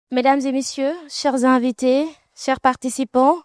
Mesdames et messieurs, chers invités, chers participants,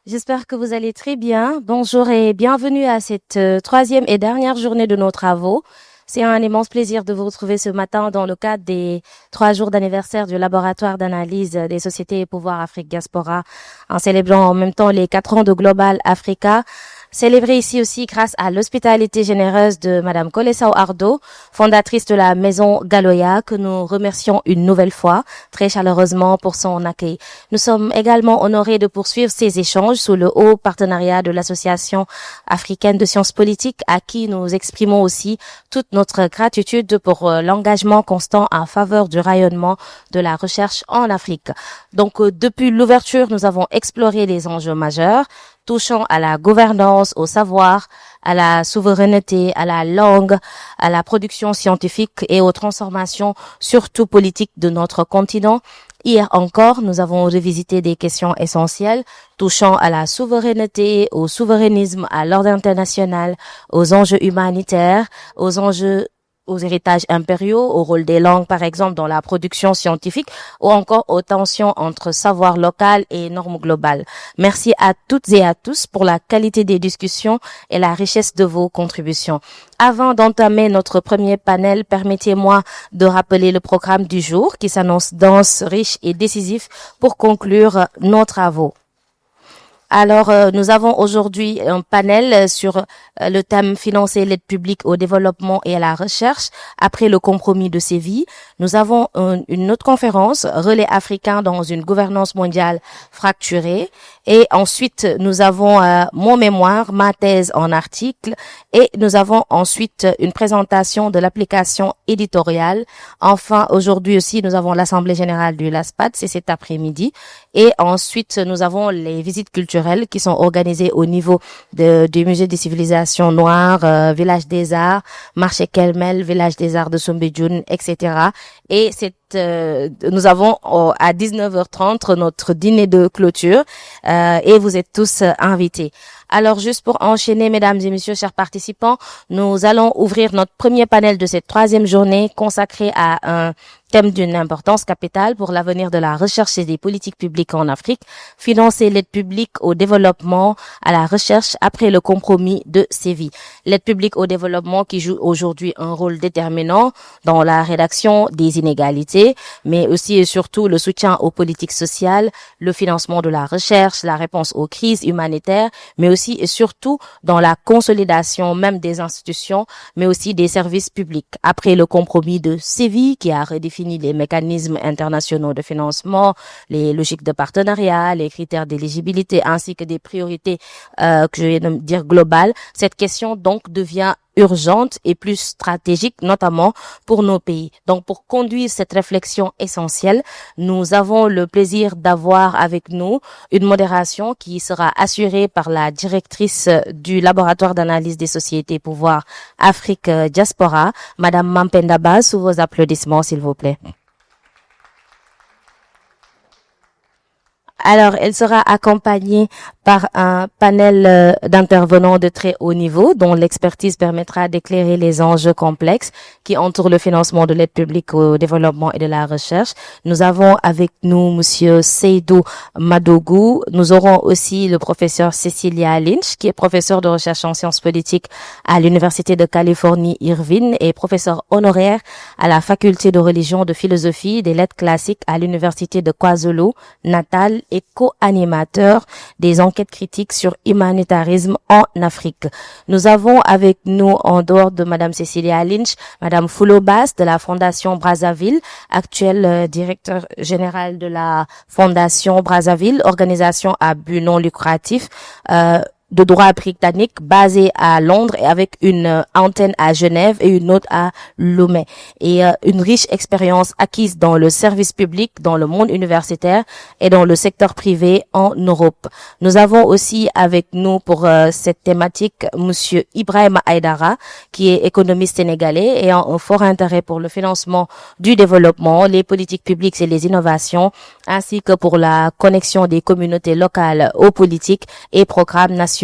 j'espère que vous allez très bien. Bonjour et bienvenue à cette troisième et dernière journée de nos travaux. C'est un immense plaisir de vous retrouver ce matin dans le cadre des 3 jours d'anniversaire du laboratoire d'analyse des sociétés et pouvoirs Afrique Diaspora, en célébrant en même temps les 4 ans de Global Africa. Célébré ici aussi grâce à l'hospitalité généreuse de Madame Kolesao Ardo, fondatrice de la Maison Galoya, que nous remercions une nouvelle fois très chaleureusement pour son accueil. Nous sommes également honorés de poursuivre ces échanges sous le haut partenariat de l'Association africaine de sciences politiques, à qui nous exprimons aussi toute notre gratitude pour l'engagement constant en faveur du rayonnement de la recherche en Afrique. Donc, depuis l'ouverture, nous avons exploré les enjeux majeurs touchant à la gouvernance, au savoir, à la souveraineté, à la langue, à la production scientifique et aux transformations, surtout politiques, de notre continent. Hier encore, nous avons revisité des questions essentielles touchant à la souveraineté, au souverainisme, à l'ordre international, aux enjeux humanitaires, aux héritages impériaux, au rôle des langues, par exemple, dans la production scientifique, ou encore aux tensions entre savoir local et normes globales. Merci à toutes et à tous pour la qualité des discussions et la richesse de vos contributions. Avant d'entamer notre premier panel, permettez-moi de rappeler le programme du jour qui s'annonce dense, riche et décisif pour conclure nos travaux. Alors, nous avons aujourd'hui un panel sur le thème financer l'aide publique au développement et à la recherche après le compromis de Séville. Nous avons une autre conférence, Relais africain dans une gouvernance mondiale fracturée. Et ensuite, nous avons mon mémoire, ma thèse en article. Et nous avons ensuite une présentation de l'application éditoriale. Enfin, aujourd'hui aussi, nous avons l'Assemblée générale du LASPAD, c'est cet après-midi. Et ensuite, nous avons les visites culturelles qui sont organisées au niveau du Musée des civilisations noires, Village des Arts, Marché Kelmel, Village des Arts de Soumbédioune, etc. Et nous avons à 19h30 notre dîner de clôture et vous êtes tous invités. Alors, juste pour enchaîner, mesdames et messieurs, chers participants, nous allons ouvrir notre premier panel de cette troisième journée consacré à un thème d'une importance capitale pour l'avenir de la recherche et des politiques publiques en Afrique, financer l'aide publique au développement, à la recherche après le compromis de Séville. L'aide publique au développement qui joue aujourd'hui un rôle déterminant dans la rédaction des inégalités, mais aussi et surtout le soutien aux politiques sociales, le financement de la recherche, la réponse aux crises humanitaires, mais aussi et surtout dans la consolidation même des institutions, mais aussi des services publics. Après le compromis de Séville qui a redéfini les mécanismes internationaux de financement, les logiques de partenariat, les critères d'éligibilité ainsi que des priorités que je vais dire globales, cette question donc devient urgente et plus stratégique, notamment pour nos pays. Donc, pour conduire cette réflexion essentielle, nous avons le plaisir d'avoir avec nous une modération qui sera assurée par la directrice du laboratoire d'analyse des sociétés et pouvoirs Afrique Diaspora, Madame Mampenda Ba, sous vos applaudissements, s'il vous plaît. Alors, elle sera accompagnée par un panel d'intervenants de très haut niveau dont l'expertise permettra d'éclairer les enjeux complexes qui entourent le financement de l'aide publique au développement et de la recherche. Nous avons avec nous monsieur Seydou Madougou. Nous aurons aussi le professeur Cecilia Lynch, qui est professeur de recherche en sciences politiques à l'Université de Californie Irvine et professeur honoraire à la faculté de religion, de philosophie, des lettres classiques à l'Université de KwaZulu-Natal et co-animateur des enquêtes critiques sur humanitarisme en Afrique. Nous avons avec nous, en dehors de Madame Cecilia Lynch, Madame Foulo Bass de la Fondation Brazzaville, actuelle directeur général de la Fondation Brazzaville, organisation à but non lucratif, de droit britannique basée à Londres et avec une antenne à Genève et une autre à Lomé. Et une riche expérience acquise dans le service public, dans le monde universitaire et dans le secteur privé en Europe. Nous avons aussi avec nous pour cette thématique monsieur Ibrahima Aïdara, qui est économiste sénégalais et a un fort intérêt pour le financement du développement, les politiques publiques et les innovations, ainsi que pour la connexion des communautés locales aux politiques et programmes nationaux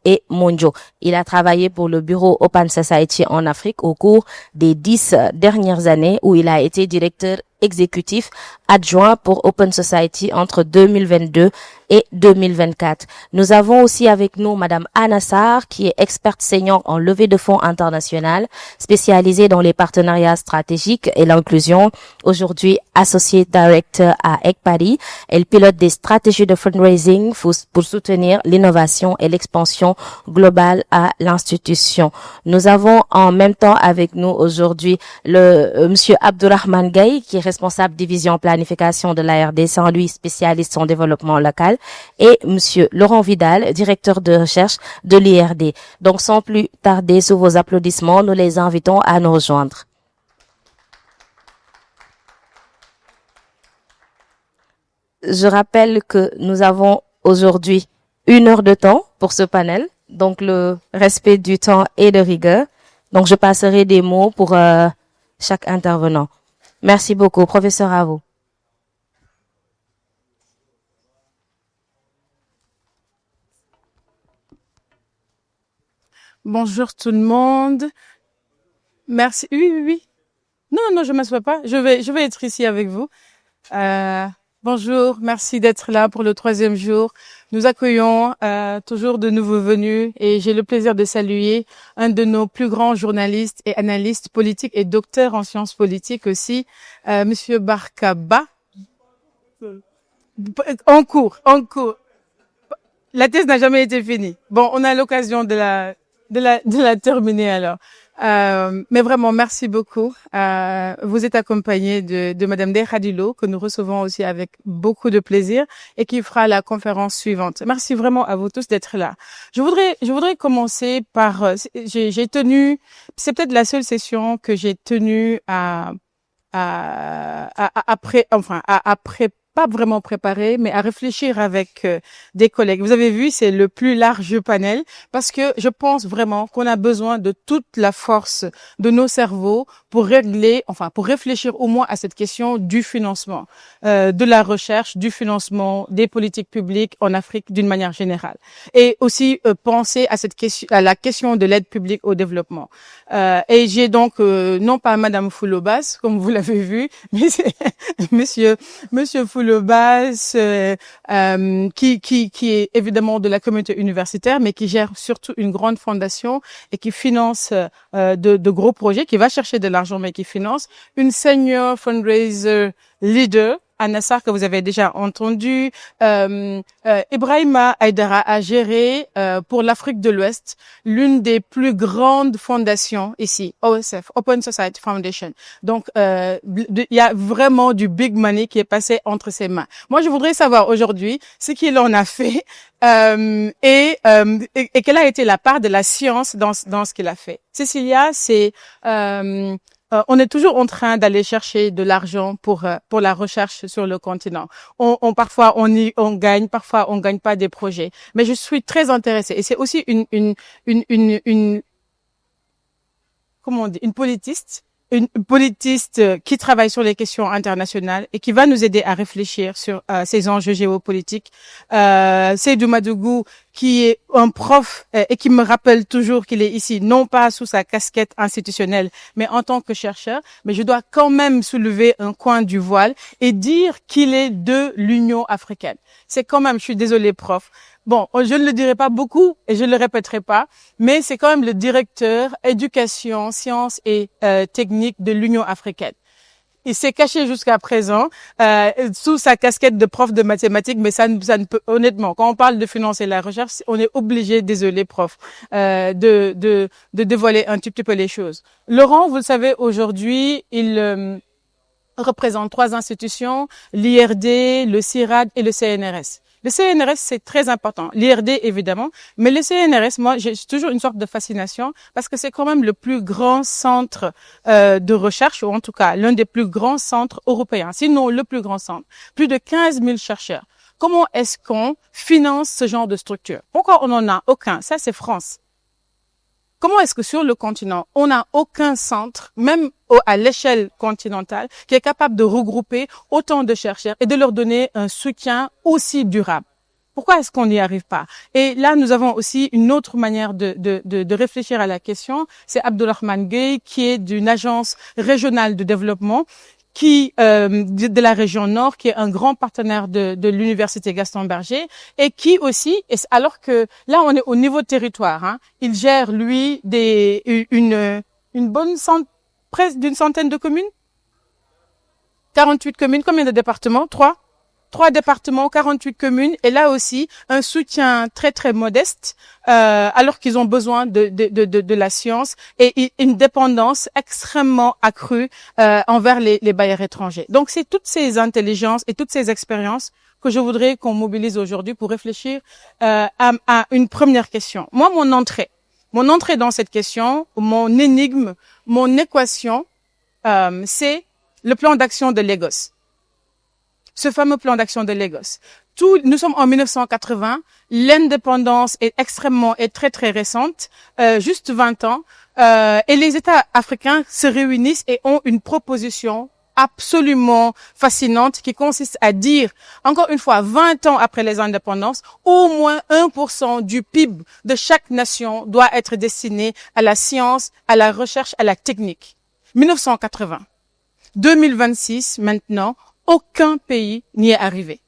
et mondiaux. Il a travaillé pour le bureau Open Society en Afrique au cours des 10 dernières années où il a été directeur exécutif adjoint pour Open Society entre 2022 et 2024. Nous avons aussi avec nous Madame Anna Sarr, qui est experte senior en levée de fonds internationale, spécialisée dans les partenariats stratégiques et l'inclusion. Aujourd'hui, Associate Director à ECPADI, elle pilote des stratégies de fundraising pour soutenir l'innovation et l'expansion globale à l'institution. Nous avons en même temps avec nous aujourd'hui Monsieur Abdourahmane Gaye, qui est responsable division planification de l'ARD Saint-Louis, spécialiste en développement local, et Monsieur Laurent Vidal, directeur de recherche de l'IRD. Donc, sans plus tarder, sous vos applaudissements, nous les invitons à nous rejoindre. Je rappelle que nous avons aujourd'hui 1 heure de temps pour ce panel, donc le respect du temps et de rigueur. Donc, je passerai des mots pour chaque intervenant. Merci beaucoup. Professeur, à vous. Bonjour tout le monde. Merci. Oui. Non, je m'assois pas. Je vais être ici avec vous. Bonjour, merci d'être là pour le 3e jour. Nous accueillons toujours de nouveaux venus et j'ai le plaisir de saluer un de nos plus grands journalistes et analystes politiques et docteur en sciences politiques aussi, Monsieur Barkaba. En cours. La thèse n'a jamais été finie. Bon, on a l'occasion de la terminer alors. Mais vraiment, merci beaucoup. Vous êtes accompagné de Madame Dey Khadilo, que nous recevons aussi avec beaucoup de plaisir et qui fera la conférence suivante. Merci vraiment à vous tous d'être là. Je voudrais commencer par, j'ai tenu, c'est peut-être la seule session que j'ai tenue après, pas vraiment préparé, mais à réfléchir avec des collègues. Vous avez vu, c'est le plus large panel parce que je pense vraiment qu'on a besoin de toute la force de nos cerveaux pour réfléchir au moins à cette question du financement, de la recherche, du financement des politiques publiques en Afrique d'une manière générale. Et aussi penser à à la question de l'aide publique au développement. Et j'ai donc, non pas Madame Foulobas, comme vous l'avez vu, mais c'est Monsieur Foulobas, qui est évidemment de la communauté universitaire, mais qui gère surtout une grande fondation et qui finance de gros projets, qui va chercher de l'argent, mais qui finance une senior fundraiser leader, Anna Sarr, que vous avez déjà entendu. Ibrahima Aïdara a géré pour l'Afrique de l'Ouest l'une des plus grandes fondations ici, OSF, Open Society Foundation. Donc, il y a vraiment du big money qui est passé entre ses mains. Moi, je voudrais savoir aujourd'hui ce qu'il en a fait et quelle a été la part de la science dans ce qu'il a fait. Cécilia, c'est on est toujours en train d'aller chercher de l'argent pour la recherche sur le continent. Parfois on gagne, parfois on gagne pas des projets. Mais je suis très intéressée et c'est aussi comment on dit, une politiste qui travaille sur les questions internationales et qui va nous aider à réfléchir sur ces enjeux géopolitiques. Seydou Madougou, qui est un prof et qui me rappelle toujours qu'il est ici, non pas sous sa casquette institutionnelle, mais en tant que chercheur. Mais je dois quand même soulever un coin du voile et dire qu'il est de l'Union africaine. C'est quand même, je suis désolée prof, bon, je ne le dirai pas beaucoup et je ne le répéterai pas, mais c'est quand même le directeur éducation, sciences et techniques de l'Union africaine. Il s'est caché jusqu'à présent sous sa casquette de prof de mathématiques, mais ça ne peut, honnêtement, quand on parle de financer la recherche, on est obligé, désolé prof, de dévoiler un tout petit peu les choses. Laurent, vous le savez, aujourd'hui, il représente 3 institutions, l'IRD, le CIRAD et le CNRS. Le CNRS, c'est très important. L'IRD, évidemment. Mais le CNRS, moi, j'ai toujours une sorte de fascination parce que c'est quand même le plus grand centre de recherche, ou en tout cas, l'un des plus grands centres européens, sinon le plus grand centre. Plus de 15 000 chercheurs. Comment est-ce qu'on finance ce genre de structure? Pourquoi on n'en a aucun? Ça, c'est France. Comment est-ce que sur le continent, on n'a aucun centre, même à l'échelle continentale, qui est capable de regrouper autant de chercheurs et de leur donner un soutien aussi durable? Pourquoi est-ce qu'on n'y arrive pas? Et là, nous avons aussi une autre manière de réfléchir à la question. C'est Abdourahmane Gaye, qui est d'une agence régionale de développement, de la région Nord, qui est un grand partenaire de l'université Gaston Berger, et qui aussi, alors que là on est au niveau de territoire, hein, il gère lui une bonne presque d'une centaine de communes, 48 communes, combien de départements? Trois départements, 48 communes, et là aussi un soutien très très modeste, alors qu'ils ont besoin de la science et une dépendance extrêmement accrue envers les bailleurs étrangers. Donc c'est toutes ces intelligences et toutes ces expériences que je voudrais qu'on mobilise aujourd'hui pour réfléchir à une première question. Moi, mon entrée dans cette question, mon énigme, mon équation, c'est le plan d'action de Lagos. Ce fameux plan d'action de Lagos. Nous sommes en 1980, l'indépendance est très très récente, juste 20 ans, et les États africains se réunissent et ont une proposition absolument fascinante qui consiste à dire, encore une fois, 20 ans après les indépendances, au moins 1% du PIB de chaque nation doit être destiné à la science, à la recherche, à la technique. 1980. 2026, maintenant, aucun pays n'y est arrivé.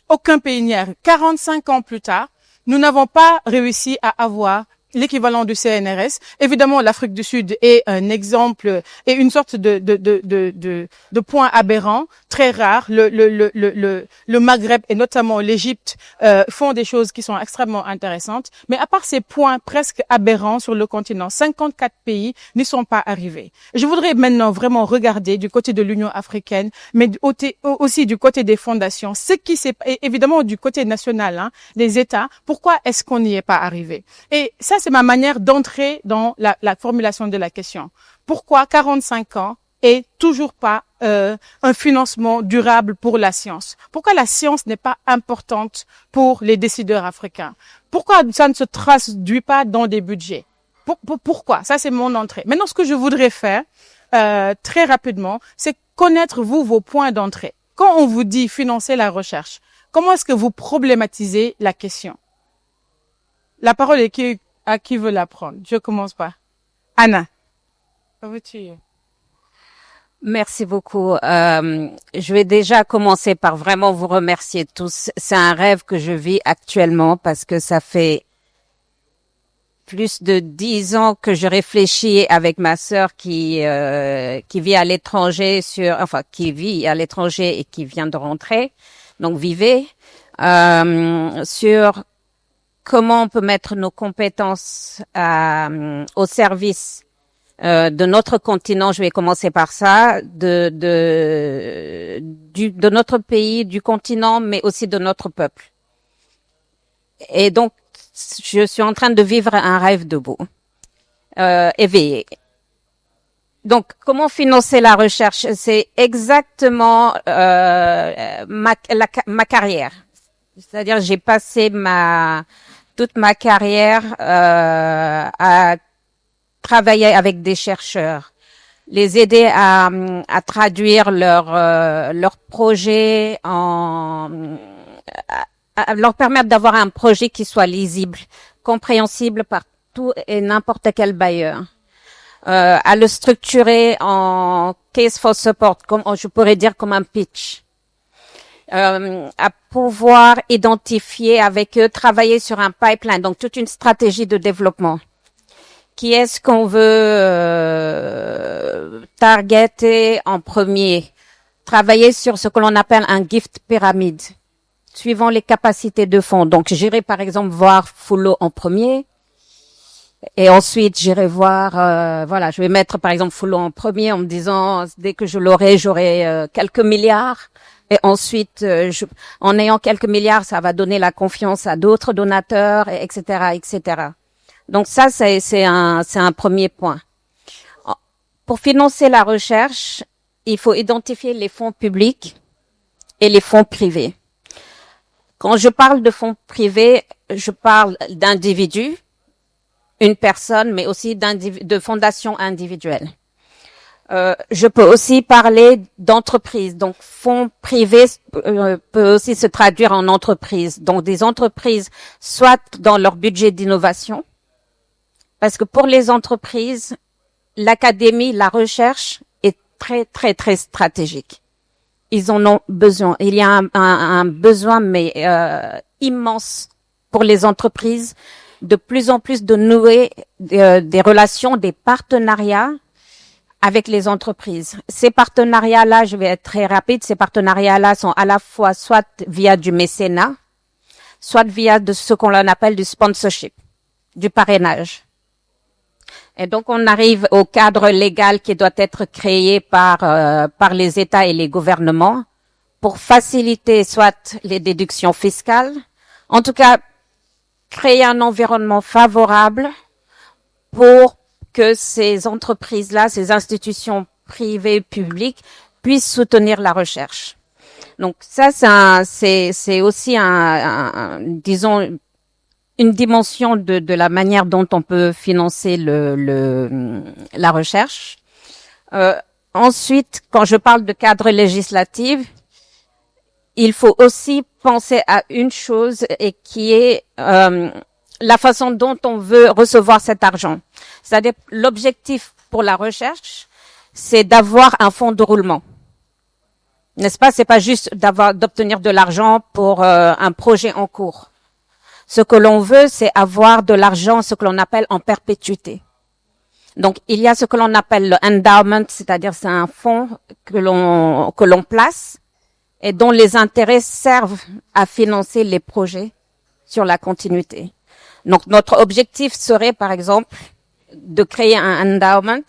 Aucun pays n'y est arrivé. 45 ans plus tard, nous n'avons pas réussi à avoir l'équivalent du CNRS. Évidemment, l'Afrique du Sud est un exemple et une sorte de point aberrant, très rare. Le Maghreb et notamment l'Égypte font des choses qui sont extrêmement intéressantes. Mais à part ces points presque aberrants sur le continent, 54 pays n'y sont pas arrivés. Je voudrais maintenant vraiment regarder du côté de l'Union africaine, mais aussi du côté des fondations, ce qui s'est évidemment du côté national, hein, des États. Pourquoi est-ce qu'on n'y est pas arrivé? Et ça, c'est ma manière d'entrer dans la formulation de la question. Pourquoi 45 ans et toujours pas un financement durable pour la science? Pourquoi la science n'est pas importante pour les décideurs africains? Pourquoi ça ne se traduit pas dans des budgets? Pourquoi? Ça, c'est mon entrée. Maintenant, ce que je voudrais faire très rapidement, c'est connaître, vous, vos points d'entrée. Quand on vous dit financer la recherche, comment est-ce que vous problématisez la question? La parole est à qui veut la prendre? Je commence par Anna. Merci beaucoup. Je vais déjà commencer par vraiment vous remercier tous. C'est un rêve que je vis actuellement parce que ça fait plus de 10 ans que je réfléchis avec ma sœur qui vit à l'étranger qui vit à l'étranger et qui vient de rentrer. Donc vivez sur comment on peut mettre nos compétences au service de notre continent. Je vais commencer par ça, de notre pays, du continent, mais aussi de notre peuple. Et donc, je suis en train de vivre un rêve debout, éveillé. Donc, comment financer la recherche? C'est exactement ma carrière. C'est-à-dire, j'ai passé toute ma carrière à travailler avec des chercheurs, les aider à traduire leurs projets à leur permettre d'avoir un projet qui soit lisible, compréhensible par tout et n'importe quel bailleur, à le structurer en case for support, comme je pourrais dire comme un pitch. À pouvoir identifier avec eux, travailler sur un pipeline, donc toute une stratégie de développement. Qui est-ce qu'on veut targeter en premier? Travailler sur ce que l'on appelle un gift pyramide, suivant les capacités de fonds. Donc, j'irai par exemple voir Fullo en premier, et ensuite j'irai voir, je vais mettre par exemple Fullo en premier en me disant dès que je l'aurai, j'aurai quelques milliards. Et ensuite, en ayant quelques milliards, ça va donner la confiance à d'autres donateurs, etc., etc. Donc ça, c'est un premier point. Pour financer la recherche, il faut identifier les fonds publics et les fonds privés. Quand je parle de fonds privés, je parle d'individus, une personne, mais aussi de fondations individuelles. Je peux aussi parler d'entreprises. Donc, fonds privés peut aussi se traduire en entreprises. Donc, des entreprises, soit dans leur budget d'innovation, parce que pour les entreprises, l'académie, la recherche est très, très, très stratégique. Ils en ont besoin. Il y a un besoin, mais immense pour les entreprises, de plus en plus de nouer des relations, des partenariats avec les entreprises. Ces partenariats-là, je vais être très rapide, ces partenariats-là sont à la fois soit via du mécénat, soit via de ce qu'on appelle du sponsorship, du parrainage. Et donc, on arrive au cadre légal qui doit être créé par les États et les gouvernements pour faciliter soit les déductions fiscales, en tout cas, créer un environnement favorable pour que ces entreprises-là, ces institutions privées, publiques, puissent soutenir la recherche. Donc ça, c'est aussi disons, une dimension de la manière dont on peut financer la recherche. Ensuite, quand je parle de cadre législatif, il faut aussi penser à une chose et qui est la façon dont on veut recevoir cet argent. C'est-à-dire, l'objectif pour la recherche, c'est d'avoir un fonds de roulement. N'est-ce pas? C'est pas juste d'obtenir de l'argent pour un projet en cours. Ce que l'on veut, c'est avoir de l'argent, ce que l'on appelle en perpétuité. Donc, il y a ce que l'on appelle le endowment, c'est-à-dire c'est un fonds que l'on place et dont les intérêts servent à financer les projets sur la continuité. Donc, notre objectif serait, par exemple, de créer un endowment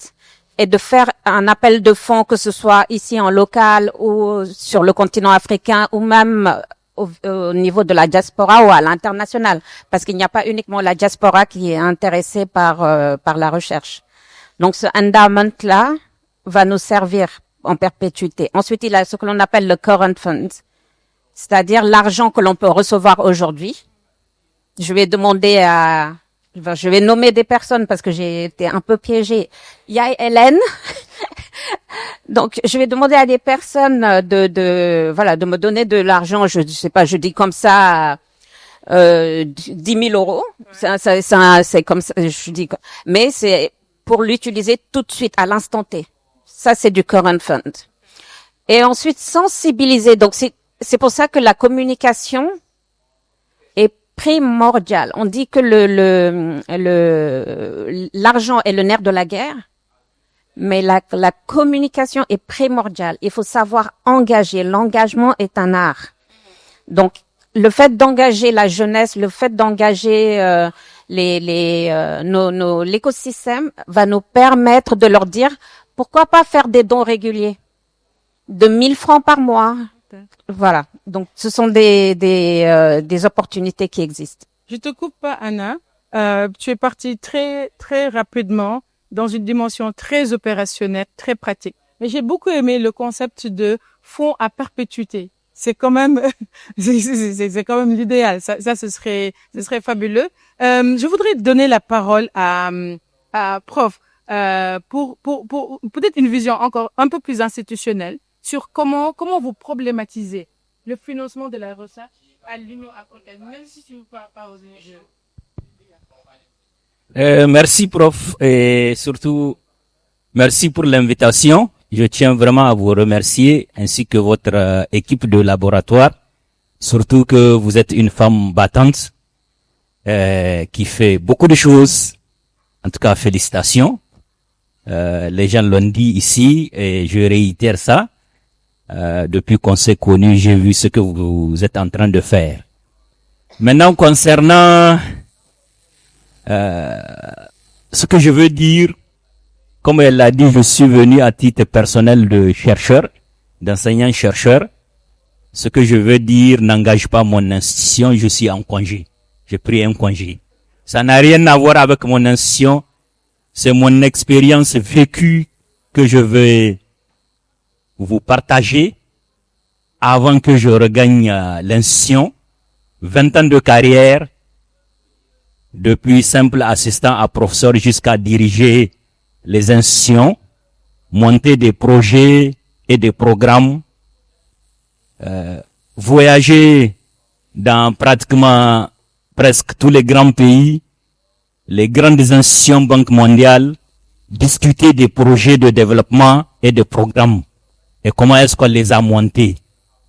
et de faire un appel de fonds, que ce soit ici en local ou sur le continent africain ou même au niveau de la diaspora ou à l'international, parce qu'il n'y a pas uniquement la diaspora qui est intéressée par la recherche. Donc, ce endowment-là va nous servir en perpétuité. Ensuite, il y a ce que l'on appelle le current fund, c'est-à-dire l'argent que l'on peut recevoir aujourd'hui. Je vais nommer des personnes parce que j'ai été un peu piégée. Il y a Hélène. Donc, je vais demander à des personnes de me donner de l'argent. Je sais pas, je dis comme ça, 10 000 euros. C'est comme ça, je dis, mais c'est pour l'utiliser tout de suite, à l'instant T. Ça, c'est du current fund. Et ensuite, sensibiliser. Donc, c'est pour ça que la communication est primordiale. On dit que l'argent est le nerf de la guerre, mais la communication est primordiale. Il faut savoir engager. L'engagement est un art. Donc, le fait d'engager la jeunesse, le fait d'engager l'écosystème va nous permettre de leur dire pourquoi pas faire des dons réguliers de 1 000 francs par mois. Voilà. Donc, ce sont des opportunités qui existent. Je te coupe pas, Anna. Tu es partie très, très rapidement dans une dimension très opérationnelle, très pratique. Mais j'ai beaucoup aimé le concept de fonds à perpétuité. C'est quand même, c'est quand même l'idéal. Ça, ce serait fabuleux. Je voudrais donner la parole à Prof, pour peut-être une vision encore un peu plus institutionnelle sur comment vous problématisez le financement de la recherche à l'Union africaine, même si tu ne parles pas aux ONG. Merci prof et surtout merci pour l'invitation. Je tiens vraiment à vous remercier ainsi que votre équipe de laboratoire, surtout que vous êtes une femme battante qui fait beaucoup de choses. En tout cas, félicitations. Les gens l'ont dit ici et je réitère ça. Depuis qu'on s'est connus, j'ai vu ce que vous êtes en train de faire. Maintenant, concernant ce que je veux dire, comme elle l'a dit, je suis venu à titre personnel de chercheur, d'enseignant-chercheur. Ce que je veux dire n'engage pas mon institution, je suis en congé. J'ai pris un congé. Ça n'a rien à voir avec mon institution, c'est mon expérience vécue que je vais vous partager avant que je regagne l'institution. 20 ans de carrière, depuis simple assistant à professeur jusqu'à diriger les institutions, monter des projets et des programmes, voyager dans pratiquement presque tous les grands pays, les grandes institutions Banque mondiale, discuter des projets de développement et de programmes. Et comment est-ce qu'on les a montés?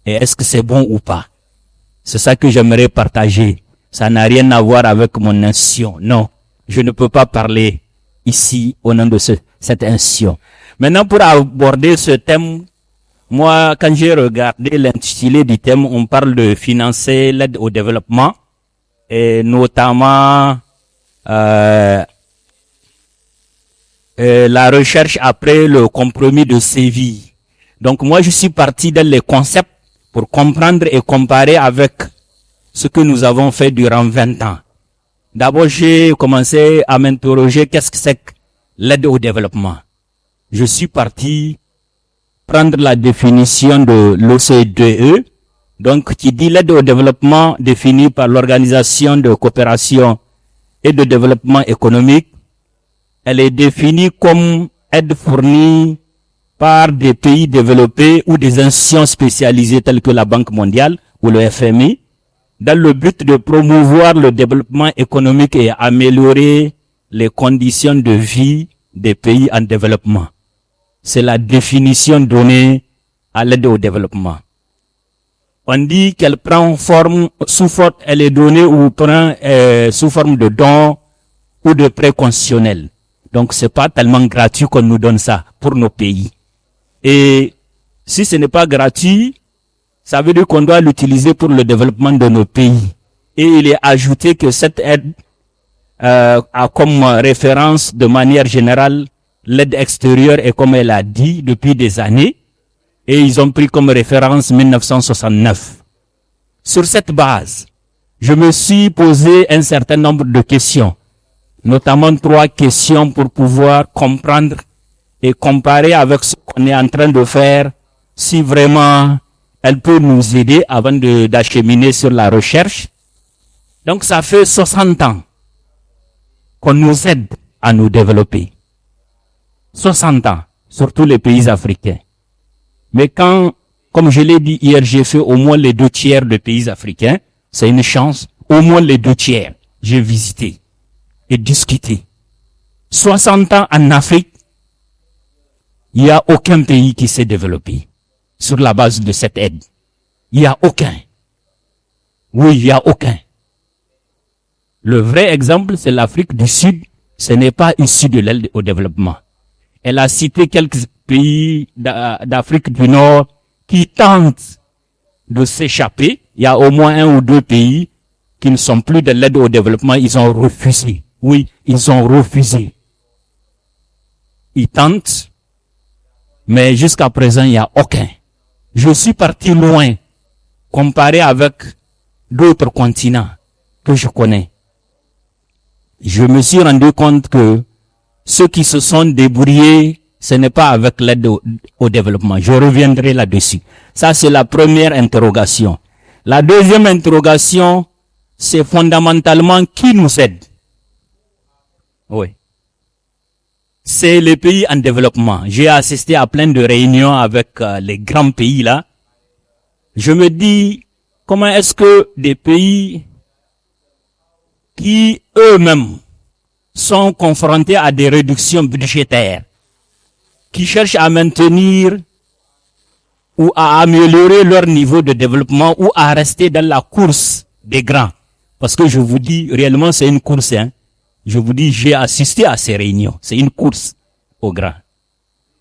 Et est-ce que c'est bon ou pas? C'est ça que j'aimerais partager. Ça n'a rien à voir avec mon institution. Non, je ne peux pas parler ici au nom de cette institution. Maintenant, pour aborder ce thème, moi, quand j'ai regardé l'intitulé du thème, on parle de financer l'aide au développement et notamment la recherche après le compromis de Séville. Donc moi, je suis parti dans les concepts pour comprendre et comparer avec ce que nous avons fait durant 20 ans. D'abord, j'ai commencé à m'interroger qu'est-ce que c'est que l'aide au développement. Je suis parti prendre la définition de l'OCDE, donc qui dit l'aide au développement définie par l'Organisation de coopération et de développement économique. Elle est définie comme aide fournie par des pays développés ou des institutions spécialisées telles que la Banque mondiale ou le FMI, dans le but de promouvoir le développement économique et améliorer les conditions de vie des pays en développement. C'est la définition donnée à l'aide au développement. On dit qu'elle prend forme, elle est donnée ou prend sous forme de dons ou de prêts constitutionnels. Donc c'est pas tellement gratuit qu'on nous donne ça pour nos pays. Et si ce n'est pas gratuit, ça veut dire qu'on doit l'utiliser pour le développement de nos pays. Et il est ajouté que cette aide a comme référence de manière générale l'aide extérieure et comme elle a dit depuis des années. Et ils ont pris comme référence 1969. Sur cette base, je me suis posé un certain nombre de questions, notamment 3 questions pour pouvoir comprendre et comparer avec ce qu'on est en train de faire, si vraiment elle peut nous aider avant d'acheminer sur la recherche. Donc ça fait 60 ans qu'on nous aide à nous développer. 60 ans, surtout les pays africains. Mais quand, comme je l'ai dit hier, j'ai fait au moins les 2/3 des pays africains, c'est une chance, au moins les 2/3, j'ai visité et discuté. 60 ans en Afrique, il n'y a aucun pays qui s'est développé sur la base de cette aide. Il n'y a aucun. Oui, il n'y a aucun. Le vrai exemple, c'est l'Afrique du Sud. Ce n'est pas issu de l'aide au développement. Elle a cité quelques pays d'Afrique du Nord qui tentent de s'échapper. Il y a au moins 1 ou 2 pays qui ne sont plus de l'aide au développement. Ils ont refusé. Oui, ils ont refusé. Ils tentent. Mais jusqu'à présent, il n'y a aucun. Je suis parti loin, comparé avec d'autres continents que je connais. Je me suis rendu compte que ceux qui se sont débrouillés, ce n'est pas avec l'aide au développement. Je reviendrai là-dessus. Ça, c'est la première interrogation. La deuxième interrogation, c'est fondamentalement qui nous aide. Oui. C'est les pays en développement. J'ai assisté à plein de réunions avec les grands pays là. Je me dis, comment est-ce que des pays qui eux-mêmes sont confrontés à des réductions budgétaires, qui cherchent à maintenir ou à améliorer leur niveau de développement ou à rester dans la course des grands. Parce que je vous dis, réellement c'est une course, hein. Je vous dis, j'ai assisté à ces réunions. C'est une course aux grands.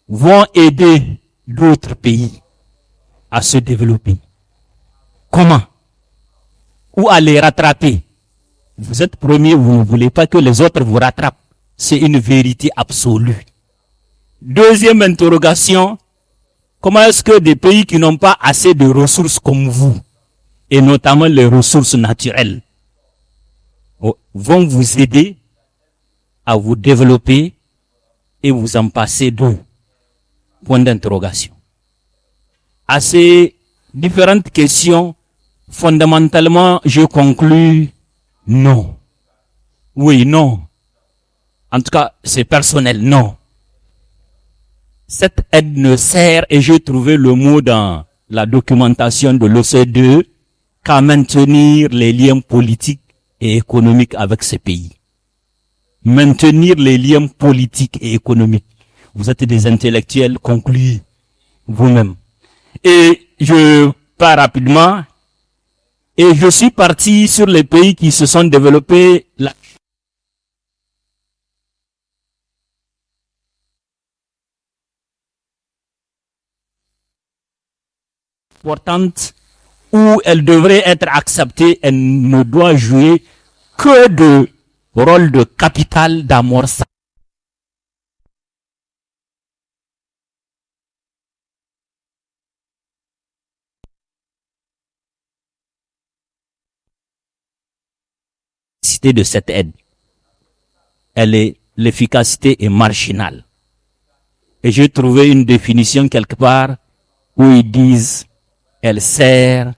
Vont aider d'autres pays à se développer. Comment? Ou à les rattraper. Vous êtes premier, vous ne voulez pas que les autres vous rattrapent. C'est une vérité absolue. Deuxième interrogation, comment est-ce que des pays qui n'ont pas assez de ressources comme vous, et notamment les ressources naturelles, vont vous aider à vous développer et vous en passer d'eux? Point d'interrogation. À ces différentes questions, fondamentalement, je conclus non. Oui, non. En tout cas, c'est personnel, non. Cette aide ne sert, et j'ai trouvé le mot dans la documentation de l'OCDE, qu'à maintenir les liens politiques et économiques avec ces pays. maintenir les liens politiques et économiques. Vous êtes des intellectuels conclués vous-même. Et je pars rapidement. Et je suis parti sur les pays qui se sont développés. Importante où elle devrait être acceptée, elle ne doit jouer que de rôle de capital d'amorçage. De cette aide, l'efficacité est marginale. Et j'ai trouvé une définition quelque part où ils disent, elle sert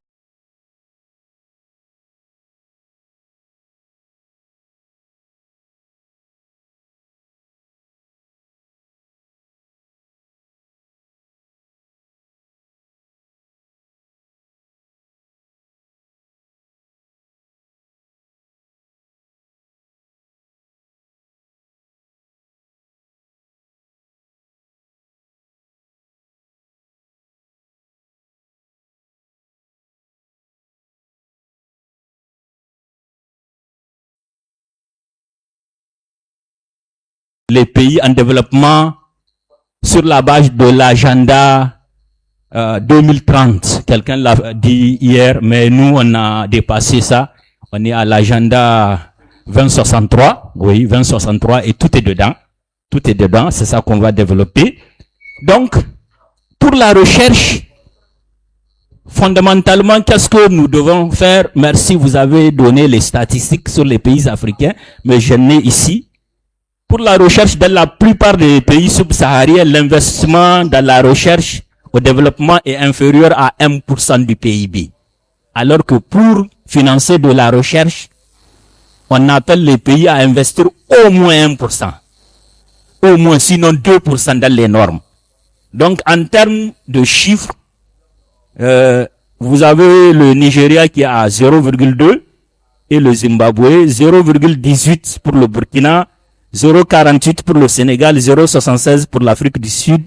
les pays en développement sur la base de l'agenda 2030. Quelqu'un l'a dit hier, mais nous, on a dépassé ça. On est à l'agenda 2063. Oui, 2063 et tout est dedans. Tout est dedans, c'est ça qu'on va développer. Donc, pour la recherche, fondamentalement, qu'est-ce que nous devons faire? Merci, vous avez donné les statistiques sur les pays africains, mais je n'ai ici. Pour la recherche, dans la plupart des pays subsahariens, l'investissement dans la recherche au développement est inférieur à 1% du PIB. Alors que pour financer de la recherche, on appelle les pays à investir au moins 1%. Au moins, sinon 2% dans les normes. Donc, en termes de chiffres, vous avez le Nigeria qui est à 0,2 et le Zimbabwe 0,18 pour le Burkina, 0,48 pour le Sénégal, 0,76 pour l'Afrique du Sud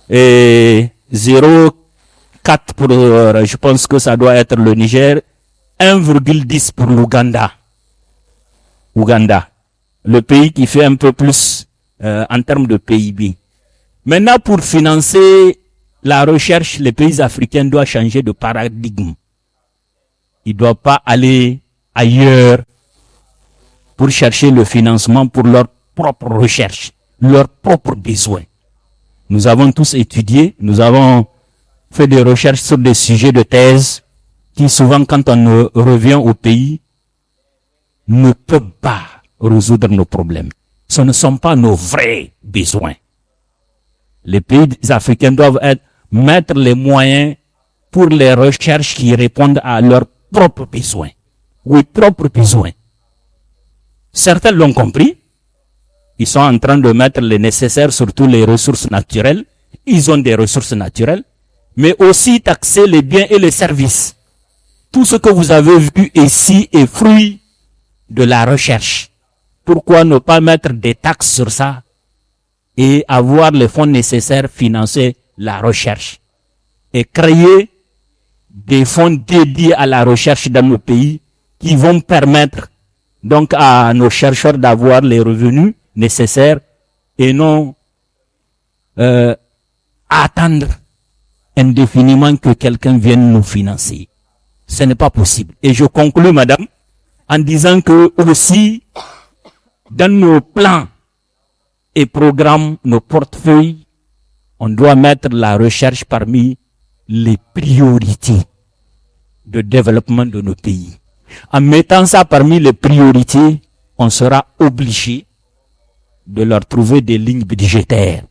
et 0,4 pour, je pense que ça doit être le Niger, 1,10 pour l'Ouganda. Ouganda, le pays qui fait un peu plus en termes de PIB. Maintenant, pour financer la recherche, les pays africains doivent changer de paradigme. Ils ne doivent pas aller ailleurs pour chercher le financement pour leur propre recherche, leurs propres besoins. Nous avons tous étudié, nous avons fait des recherches sur des sujets de thèse qui souvent, quand on revient au pays, ne peuvent pas résoudre nos problèmes. Ce ne sont pas nos vrais besoins. Les pays africains doivent mettre les moyens pour les recherches qui répondent à leurs propres besoins. Oui, propres besoins. Certains l'ont compris. Ils sont en train de mettre les nécessaires, surtout les ressources naturelles. Ils ont des ressources naturelles. Mais aussi taxer les biens et les services. Tout ce que vous avez vu ici est fruit de la recherche. Pourquoi ne pas mettre des taxes sur ça et avoir les fonds nécessaires financer la recherche et créer des fonds dédiés à la recherche dans nos pays qui vont permettre donc à nos chercheurs d'avoir les revenus nécessaires et non attendre indéfiniment que quelqu'un vienne nous financer. Ce n'est pas possible. Et je conclue, madame, en disant que aussi, dans nos plans et programmes, nos portefeuilles, on doit mettre la recherche parmi les priorités de développement de nos pays. En mettant ça parmi les priorités, on sera obligé de leur trouver des lignes budgétaires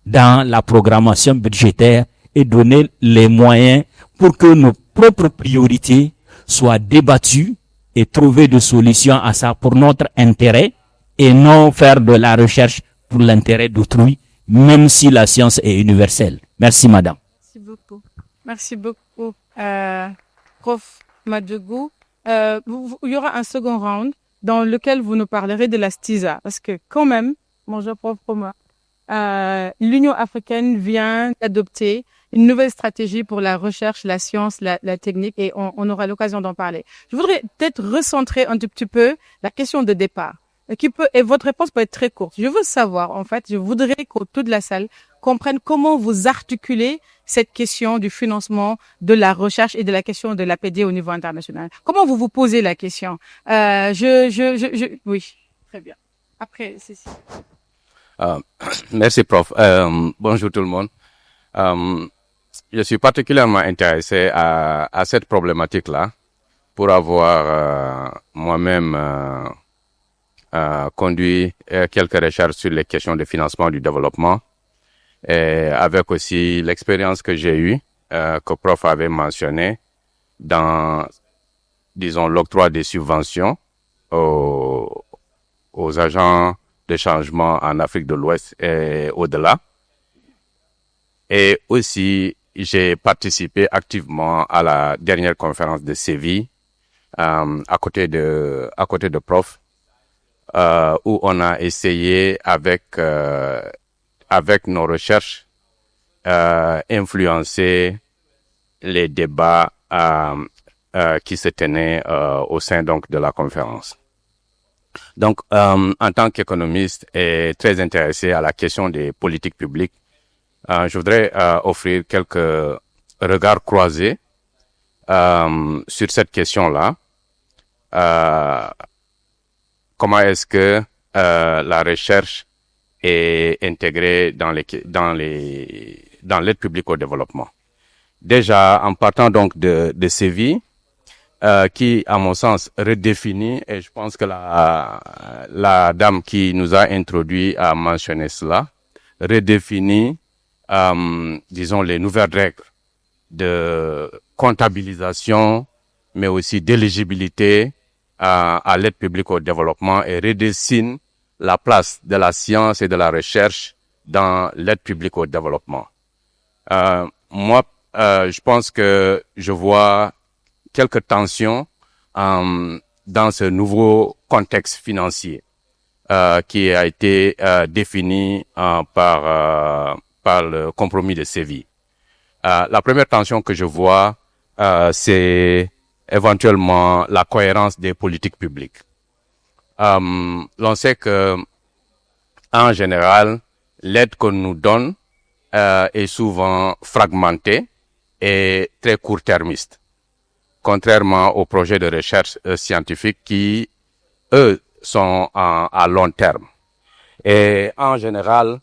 dans la programmation budgétaire et donner les moyens pour que nos propres priorités soient débattues et trouver des solutions à ça pour notre intérêt et non faire de la recherche pour l'intérêt d'autrui, même si la science est universelle. Merci, madame. Merci beaucoup. Merci beaucoup, Prof. Madougou. Il y aura un second round. dans lequel vous nous parlerez de la STISA. Parce que quand même, bonjour prof Roma, l'Union africaine vient d'adopter une nouvelle stratégie pour la recherche, la science, la technique, et on aura l'occasion d'en parler. Je voudrais peut-être recentrer un tout petit peu la question de départ, et votre réponse peut être très courte. Je veux savoir, en fait, je voudrais que toute la salle comprenne comment vous articulez cette question du financement de la recherche et de la question de l'APD au niveau international. Comment vous vous posez la question? Oui, très bien. Après, Cécile. Merci, prof. Bonjour tout le monde. Je suis particulièrement intéressé à cette problématique-là pour avoir moi-même conduit quelques recherches sur les questions de financement du développement, et avec aussi l'expérience que j'ai eue, que prof avait mentionné, dans, disons, l'octroi des subventions aux agents de changement en Afrique de l'Ouest et au-delà. Et aussi, j'ai participé activement à la dernière conférence de Séville, à côté de prof, où on a essayé avec nos recherches, influencer les débats, qui se tenaient, au sein donc de la conférence. Donc, en tant qu'économiste et très intéressé à la question des politiques publiques, je voudrais offrir quelques regards croisés sur cette question-là. Comment est-ce que la recherche est intégrée dans l'aide publique au développement? Déjà, en partant donc de Séville, qui, à mon sens, redéfinit, et je pense que la dame qui nous a introduit a mentionné cela, redéfinit, disons, les nouvelles règles de comptabilisation, mais aussi d'éligibilité à l'aide publique au développement, et redessine la place de la science et de la recherche dans l'aide publique au développement. Moi, je pense que je vois quelques tensions dans ce nouveau contexte financier qui a été défini par le compromis de Séville. La première tension que je vois, c'est éventuellement la cohérence des politiques publiques. L'on sait que, en général, l'aide qu'on nous donne est souvent fragmentée et très court-termiste, contrairement aux projets de recherche scientifique qui, eux, sont à long terme. Et en général,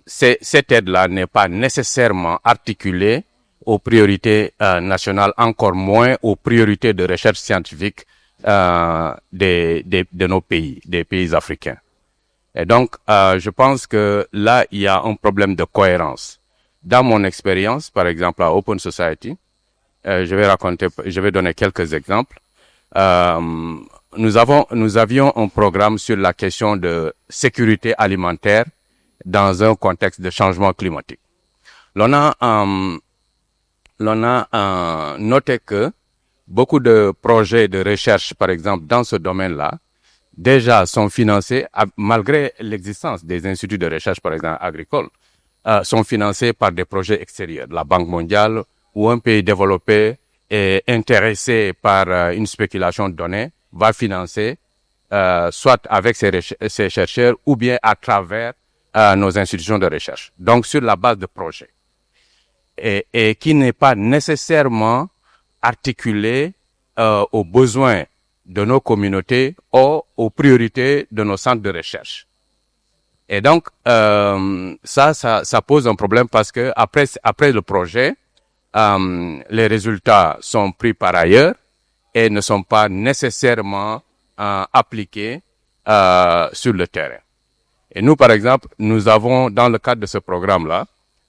cette aide-là n'est pas nécessairement articulée aux priorités nationales, encore moins aux priorités de recherche scientifique de nos pays, des pays africains. Et donc, je pense que là, il y a un problème de cohérence. Dans mon expérience, par exemple, à Open Society, je vais donner quelques exemples. Nous avions un programme sur la question de sécurité alimentaire dans un contexte de changement climatique. L'on a noté que beaucoup de projets de recherche, par exemple, dans ce domaine-là, déjà sont financés, malgré l'existence des instituts de recherche, par exemple, agricoles, sont financés par des projets extérieurs. La Banque mondiale ou un pays développé est intéressé par une spéculation de données, va financer, soit avec ses chercheurs ou bien à travers nos institutions de recherche. Donc, sur la base de projets. Et qui n'est pas nécessairement articulé aux besoins de nos communautés ou aux priorités de nos centres de recherche. Et donc, ça pose un problème parce que après le projet, les résultats sont pris par ailleurs et ne sont pas nécessairement appliqués sur le terrain. Et nous, par exemple, nous avons, dans le cadre de ce programme-là,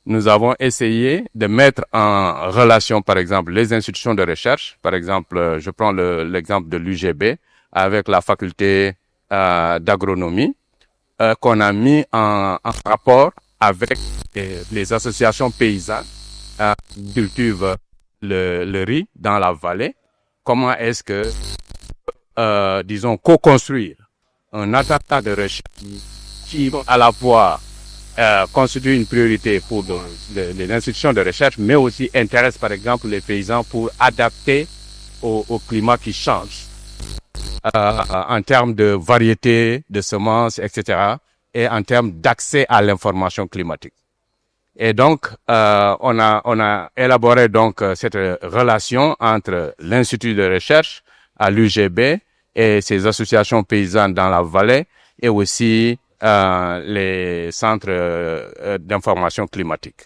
nous avons essayé de mettre en relation, par exemple, les institutions de recherche. Par exemple, je prends l'exemple de l'UGB avec la faculté d'agronomie, qu'on a mis en rapport avec les associations paysannes qui cultivent le riz dans la vallée, comment est-ce que, disons, co-construire un attentat de recherche qui, à la fois, constitue une priorité pour les institutions de recherche, mais aussi intéresse, par exemple, les paysans pour adapter au climat qui change, en termes de variété, de semences, etc., et en termes d'accès à l'information climatique. Et donc, on a élaboré donc cette relation entre l'Institut de recherche à l'UGB et ses associations paysannes dans la vallée et aussi les centres d'information climatique.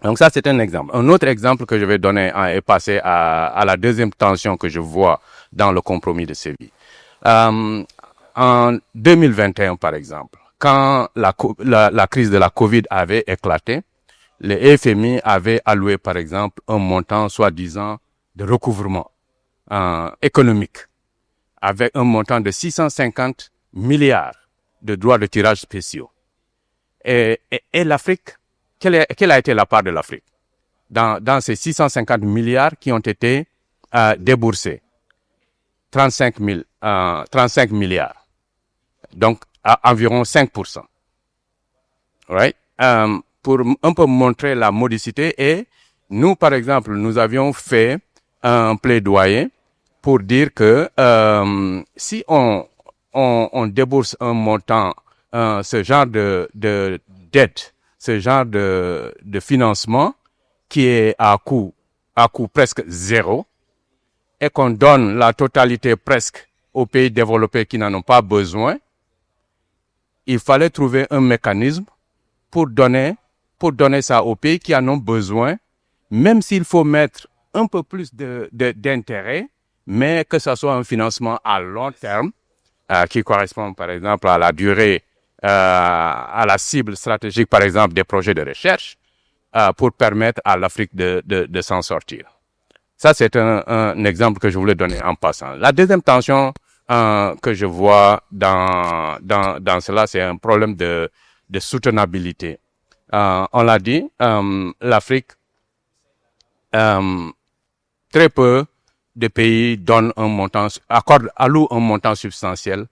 Donc ça, c'est un exemple. Un autre exemple que je vais donner est passé à la deuxième tension que je vois dans le compromis de Séville. En 2021, par exemple, quand la crise de la Covid avait éclaté, le FMI avait alloué, par exemple, un montant soi-disant de recouvrement économique, avec un montant de 650 milliards de droits de tirage spéciaux. Et l'Afrique, quelle a été la part de l'Afrique dans ces 650 milliards qui ont été déboursés? 35 milliards. Donc, à environ 5%. Right? Pour un peu montrer la modicité, et nous, par exemple, nous avions fait un plaidoyer pour dire que si on débourse un montant, ce genre de dette, ce genre de financement qui est à coût presque zéro, et qu'on donne la totalité presque aux pays développés qui n'en ont pas besoin, il fallait trouver un mécanisme pour donner ça aux pays qui en ont besoin, même s'il faut mettre un peu plus d'intérêt, mais que ça soit un financement à long terme, qui correspond par exemple à la durée, à la cible stratégique par exemple des projets de recherche, pour permettre à l'Afrique de s'en sortir. Ça, c'est un exemple que je voulais donner en passant. La deuxième tension que je vois dans cela, c'est un problème de soutenabilité. On l'a dit, l'Afrique, très peu de pays donnent allouent un montant substantiel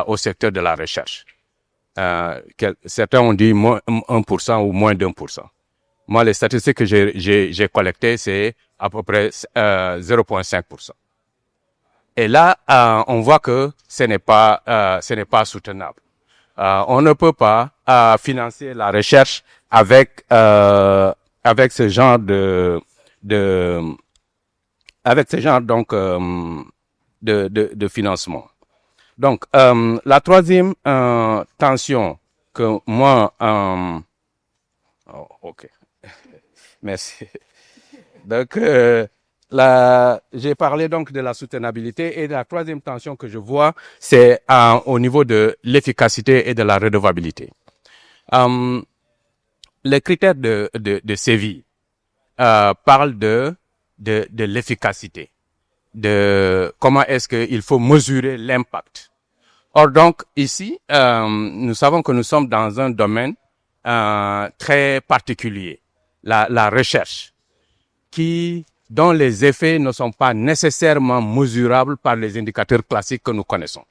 au secteur de la recherche. Certains ont dit moins 1% ou moins d'1%. Moi, les statistiques que j'ai collectées, c'est à peu près 0,5%. Et là, on voit que ce n'est pas soutenable. On ne peut pas financer la recherche avec ce genre de financement. Donc, la troisième tension que moi, ok, merci. Donc, j'ai parlé donc de la soutenabilité, et la troisième tension que je vois, c'est au niveau de l'efficacité et de la redevabilité. Les critères de Séville parlent de l'efficacité, de comment est-ce qu'il faut mesurer l'impact. Or donc ici, nous savons que nous sommes dans un domaine très particulier, la recherche, dont les effets ne sont pas nécessairement mesurables par les indicateurs classiques que nous connaissons.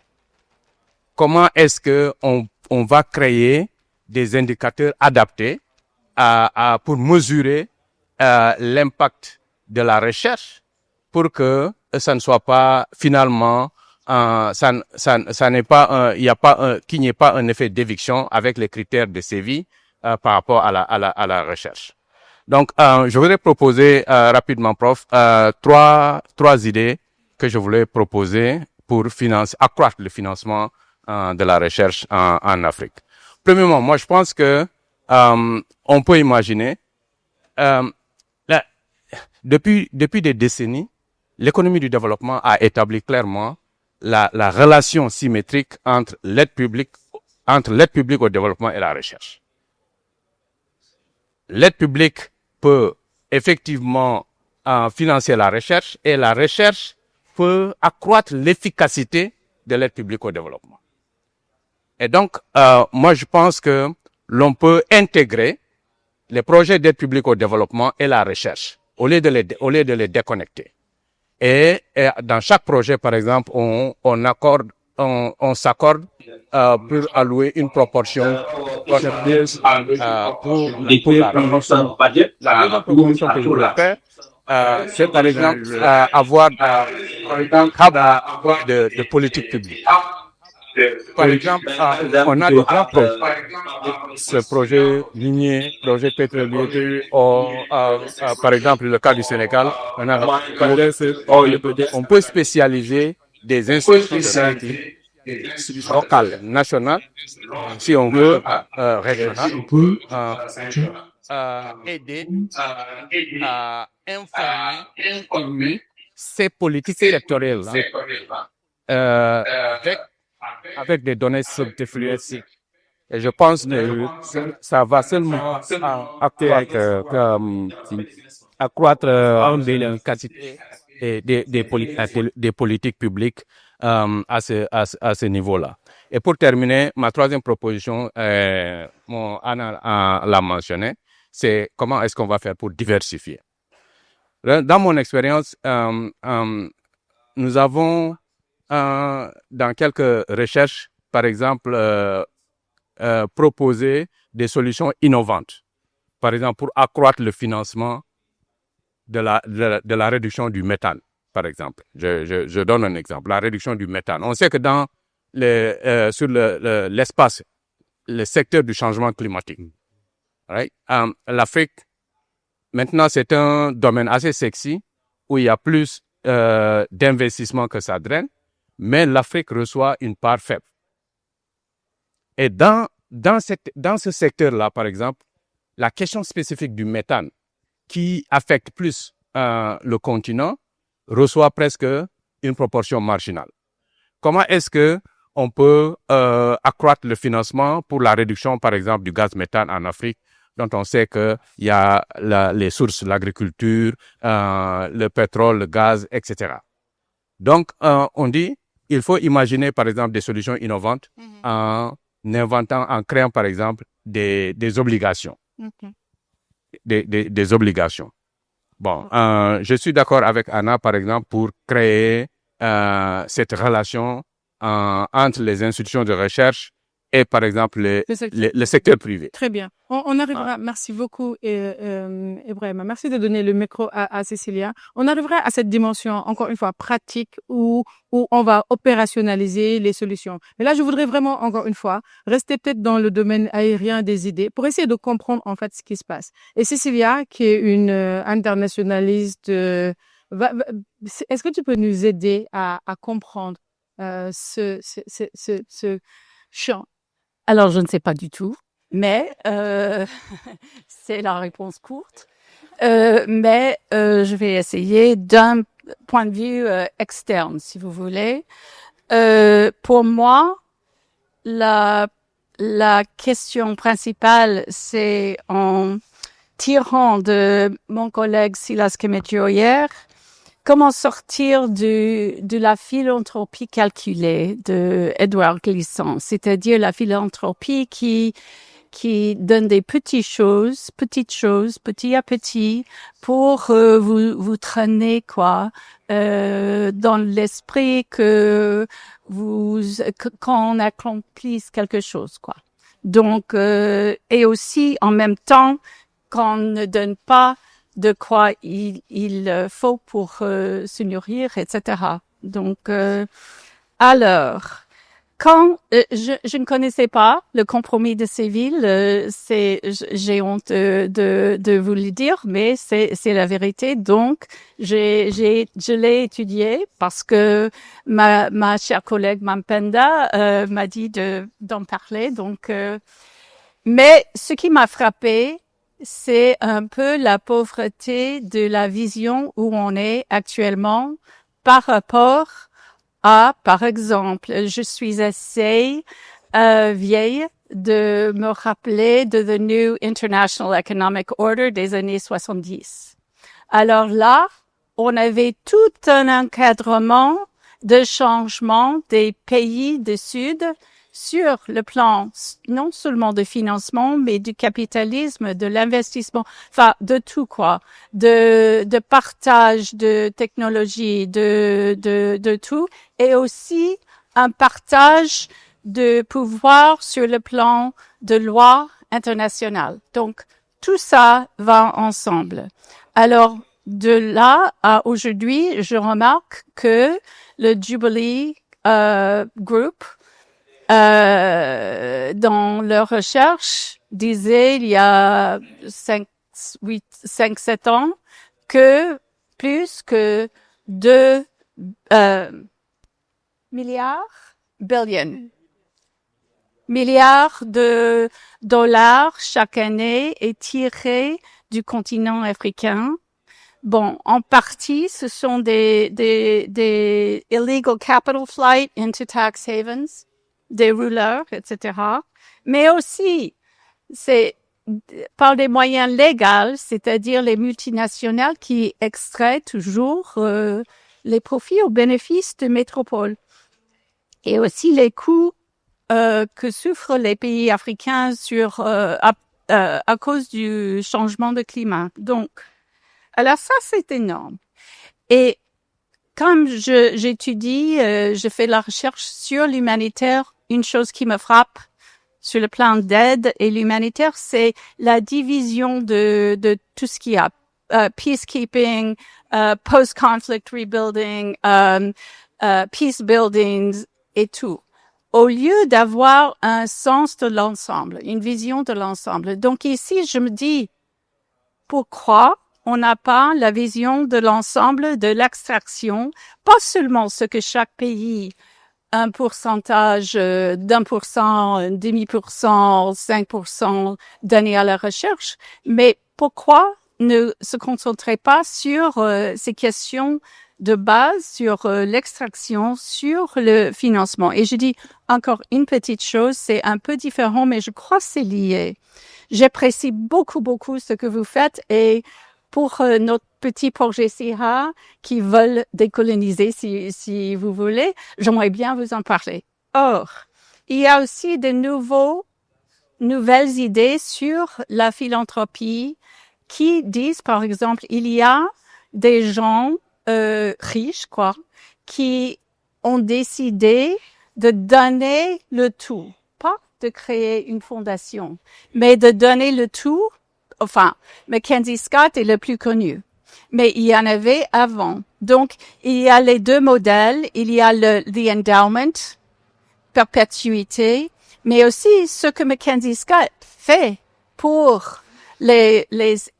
Comment est-ce que on va créer des indicateurs adaptés pour mesurer l'impact de la recherche, pour que ça ne soit pas finalement qu'il n'y ait pas un effet d'éviction avec les critères de Séville par rapport à la recherche. Donc, je voudrais proposer rapidement, prof, trois idées que je voulais proposer pour accroître le financement de la recherche en Afrique. Premièrement, moi, je pense que on peut imaginer, depuis des décennies, l'économie du développement a établi clairement la relation symétrique entre l'aide publique au développement et la recherche. L'aide publique peut effectivement financer la recherche, et la recherche peut accroître l'efficacité de l'aide publique au développement. Et donc, moi, je pense que l'on peut intégrer les projets d'aide publique au développement et la recherche au lieu de les déconnecter. Et dans chaque projet, par exemple, on s'accorde pour allouer une proportion pour la promotion. La deuxième proposition que je voulais faire, c'est par exemple avoir un cadre de politique publique. Par exemple, on a de grands projets. Ce projet minier, projet pétrolier, par exemple, le cas du Sénégal, on peut spécialiser des institutions locales, nationales, si on veut, régionales, aider à informer ces politiques sectorielles avec des données subterfuges. Et je pense que ça va seulement accroître la quantité des politiques publiques à ce niveau-là. Et pour terminer, ma troisième proposition, Anna l'a mentionné, c'est comment est-ce qu'on va faire pour diversifier. Dans mon expérience, nous avons dans quelques recherches, par exemple, proposer des solutions innovantes. Par exemple, pour accroître le financement de la réduction du méthane, par exemple. Je donne un exemple, la réduction du méthane. On sait que sur l'espace, le secteur du changement climatique, right? L'Afrique, maintenant, c'est un domaine assez sexy où il y a plus d'investissement que ça draine, mais l'Afrique reçoit une part faible. Et dans ce secteur-là, par exemple, la question spécifique du méthane, qui affecte plus le continent, reçoit presque une proportion marginale. Comment est-ce que on peut accroître le financement pour la réduction, par exemple, du gaz méthane en Afrique, dont on sait qu'il y a les sources, l'agriculture, le pétrole, le gaz, etc. Donc, on dit, il faut imaginer, par exemple, des solutions innovantes en créant, par exemple, des obligations. Des obligations. Bon, je suis d'accord avec Anna, par exemple, pour créer cette relation entre les institutions de recherche et, par exemple, le secteur privé. Très bien. On arrivera, merci beaucoup, Ibrahima. Merci de donner le micro à Cécilia. On arrivera à cette dimension, encore une fois, pratique, où on va opérationnaliser les solutions. Mais là, je voudrais vraiment, encore une fois, rester peut-être dans le domaine aérien des idées pour essayer de comprendre, en fait, ce qui se passe. Et Cécilia, qui est une internationaliste, est-ce que tu peux nous aider à comprendre ce champ? Alors, je ne sais pas du tout, mais c'est la réponse courte. Mais je vais essayer d'un point de vue externe, si vous voulez. Pour moi, la question principale, c'est en tirant de mon collègue Silas Kemetio hier, comment sortir de la philanthropie calculée de Edward Glissant, c'est-à-dire la philanthropie qui donne des petites choses, petit à petit, pour vous traîner dans l'esprit qu'on accomplisse quelque chose Donc et aussi en même temps qu'on ne donne pas de quoi il faut pour se nourrir, etc. Donc, alors, quand je ne connaissais pas le compromis de Séville, j'ai honte de vous le dire, mais c'est la vérité. Donc, je l'ai étudié parce que ma chère collègue Mampenda m'a dit d'en parler. Donc, mais ce qui m'a frappé, c'est un peu la pauvreté de la vision où on est actuellement par rapport à, par exemple, je suis assez vieille de me rappeler de The New International Economic Order des années 70. Alors là, on avait tout un encadrement de changement des pays du Sud sur le plan non seulement de financement, mais du capitalisme, de l'investissement, enfin de tout quoi, de partage de technologie, de tout, et aussi un partage de pouvoir sur le plan de loi internationale. Donc tout ça va ensemble. Alors de là à aujourd'hui, je remarque que le Jubilee Group dans leur recherche, disait il y a 5, 7 ans que plus que 2 milliards de dollars chaque année est tiré du continent africain. Bon, en partie, ce sont des illegal capital flight into tax havens, des rouleurs, etc. Mais aussi, c'est par des moyens légaux, c'est-à-dire les multinationales qui extraient toujours les profits au bénéfice de métropoles. Et aussi les coûts que souffrent les pays africains à cause du changement de climat. Donc, alors ça, c'est énorme. Et comme j'étudie, je fais de la recherche sur l'humanitaire, une chose qui me frappe sur le plan d'aide et l'humanitaire, c'est la division de tout ce qu'il y a. Peacekeeping, post-conflict rebuilding, peace buildings et tout. Au lieu d'avoir un sens de l'ensemble, une vision de l'ensemble. Donc ici, je me dis, pourquoi on n'a pas la vision de l'ensemble de l'extraction, pas seulement ce que chaque pays, un pourcentage d'1%, demi%, 5% donné à la recherche, mais pourquoi ne se concentrer pas sur ces questions de base, sur l'extraction, sur le financement. Et je dis encore une petite chose, c'est un peu différent, mais je crois que c'est lié. J'apprécie beaucoup ce que vous faites et pour notre petit projet SIHA qui veulent décoloniser, si vous voulez, j'aimerais bien vous en parler. Or, il y a aussi de nouvelles idées sur la philanthropie qui disent, par exemple, il y a des gens riches, quoi, qui ont décidé de donner le tout, pas de créer une fondation, mais de donner le tout. Enfin, Mackenzie Scott est le plus connu, mais il y en avait avant. Donc, il y a les deux modèles. Il y a the endowment, perpétuité, mais aussi ce que Mackenzie Scott fait pour les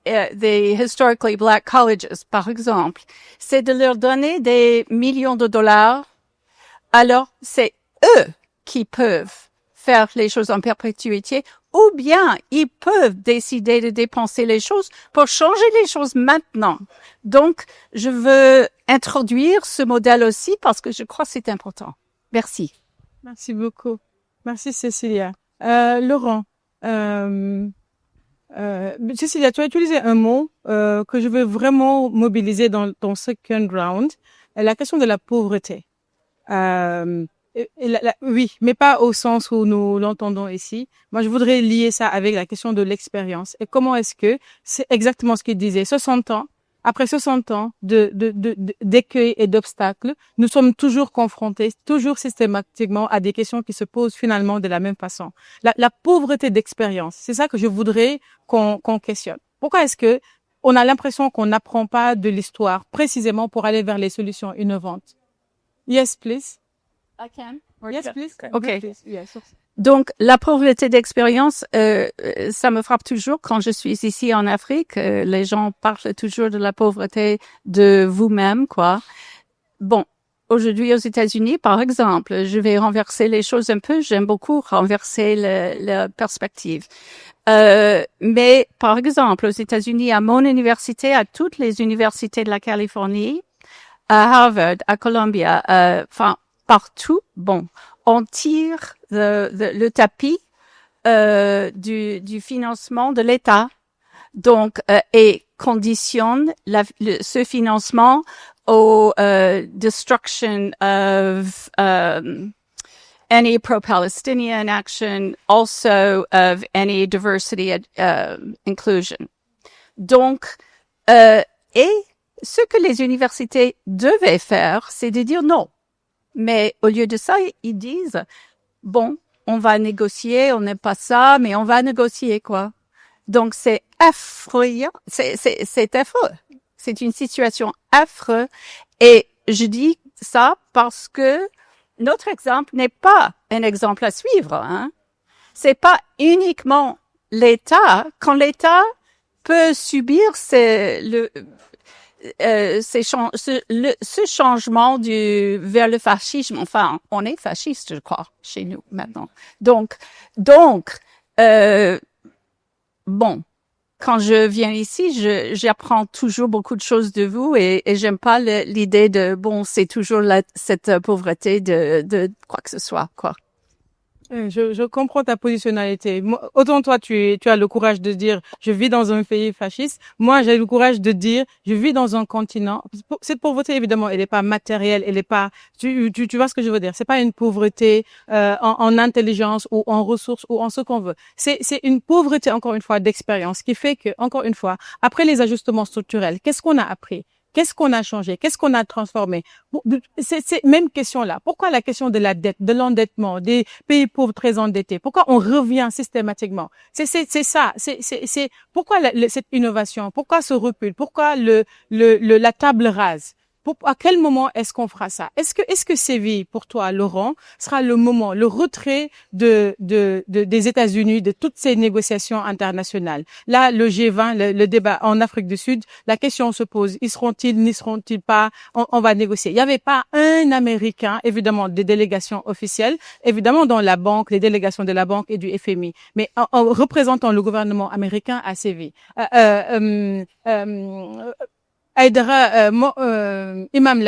historically black colleges, par exemple, c'est de leur donner des millions de dollars. Alors, c'est eux qui peuvent faire les choses en perpétuité, ou bien ils peuvent décider de dépenser les choses pour changer les choses maintenant. Donc, je veux introduire ce modèle aussi parce que je crois que c'est important. Merci. Merci beaucoup. Merci Cécilia. Laurent, Cécilia, tu as utilisé un mot que je veux vraiment mobiliser dans ton second round, la question de la pauvreté. Oui, mais pas au sens où nous l'entendons ici. Moi, je voudrais lier ça avec la question de l'expérience. Et comment est-ce que c'est exactement ce qu'il disait. 60 ans, après 60 ans d'écueils et d'obstacles, nous sommes toujours confrontés, toujours systématiquement à des questions qui se posent finalement de la même façon. La pauvreté d'expérience, c'est ça que je voudrais qu'on questionne. Pourquoi est-ce que on a l'impression qu'on n'apprend pas de l'histoire précisément pour aller vers les solutions innovantes? Yes, please. I can. Yes, please. Okay. Please. Yes. Donc, la pauvreté d'expérience, ça me frappe toujours quand je suis ici en Afrique. Les gens parlent toujours de la pauvreté de vous-même, quoi. Bon, aujourd'hui aux États-Unis, par exemple, je vais renverser les choses un peu. J'aime beaucoup renverser la perspective. Mais, par exemple, aux États-Unis, à mon université, à toutes les universités de la Californie, à Harvard, à Columbia, enfin, partout, bon, on tire le tapis du financement de l'État, donc et conditionne ce financement au destruction of any pro-Palestinian action, also of any diversity inclusion. Donc, et ce que les universités devaient faire, c'est de dire non. Mais au lieu de ça, ils disent, bon, on va négocier, on n'aime pas ça, mais on va négocier, quoi. Donc, c'est effrayant, c'est affreux. C'est une situation affreuse. Et je dis ça parce que notre exemple n'est pas un exemple à suivre, hein. C'est pas uniquement l'État. Quand l'État peut subir ce changement vers le fascisme. Enfin, on est fasciste, je crois, chez nous maintenant. Donc, bon, quand je viens ici, j'apprends toujours beaucoup de choses de vous et j'aime pas l'idée de bon, c'est toujours cette pauvreté de quoi que ce soit, quoi. Je comprends ta positionnalité. Moi, autant toi, tu as le courage de dire je vis dans un pays fasciste. Moi, j'ai le courage de dire je vis dans un continent. Cette pauvreté, évidemment, elle n'est pas matérielle, elle n'est pas. Tu vois ce que je veux dire. C'est pas une pauvreté en intelligence ou en ressources ou en ce qu'on veut. C'est une pauvreté, encore une fois, d'expérience qui fait que, encore une fois, après les ajustements structurels, qu'est-ce qu'on a appris? Qu'est-ce qu'on a changé? Qu'est-ce qu'on a transformé? C'est même question-là. Pourquoi la question de la dette, de l'endettement, des pays pauvres très endettés? Pourquoi on revient systématiquement? C'est ça. C'est pourquoi cette innovation? Pourquoi ce recul? Pourquoi la table rase? À quel moment est-ce qu'on fera ça? Est-ce que Séville, pour toi, Laurent, sera le moment, le retrait des États-Unis de toutes ces négociations internationales? Là, le G20, le débat en Afrique du Sud, la question se pose, y seront-ils, n'y seront-ils pas? On va négocier. Il n'y avait pas un Américain, évidemment, des délégations officielles, évidemment dans la banque, les délégations de la banque et du FMI, mais en représentant le gouvernement américain à Séville. Haïdara, Imam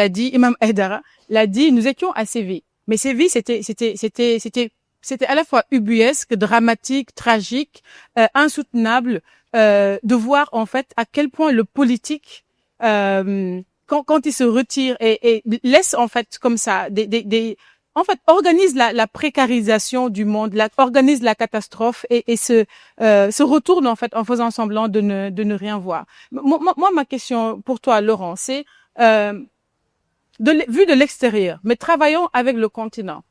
Haïdara l'a dit, nous étions à Séville. Mais Séville, c'était à la fois ubuesque, dramatique, tragique, insoutenable, de voir, en fait, à quel point le politique, quand il se retire et laisse, en fait, comme ça, en fait, organise la précarisation du monde, organise la catastrophe et se retourne en fait en faisant semblant de ne rien voir. Moi, ma question pour toi, Laurent, c'est vu de l'extérieur, mais travaillons avec le continent.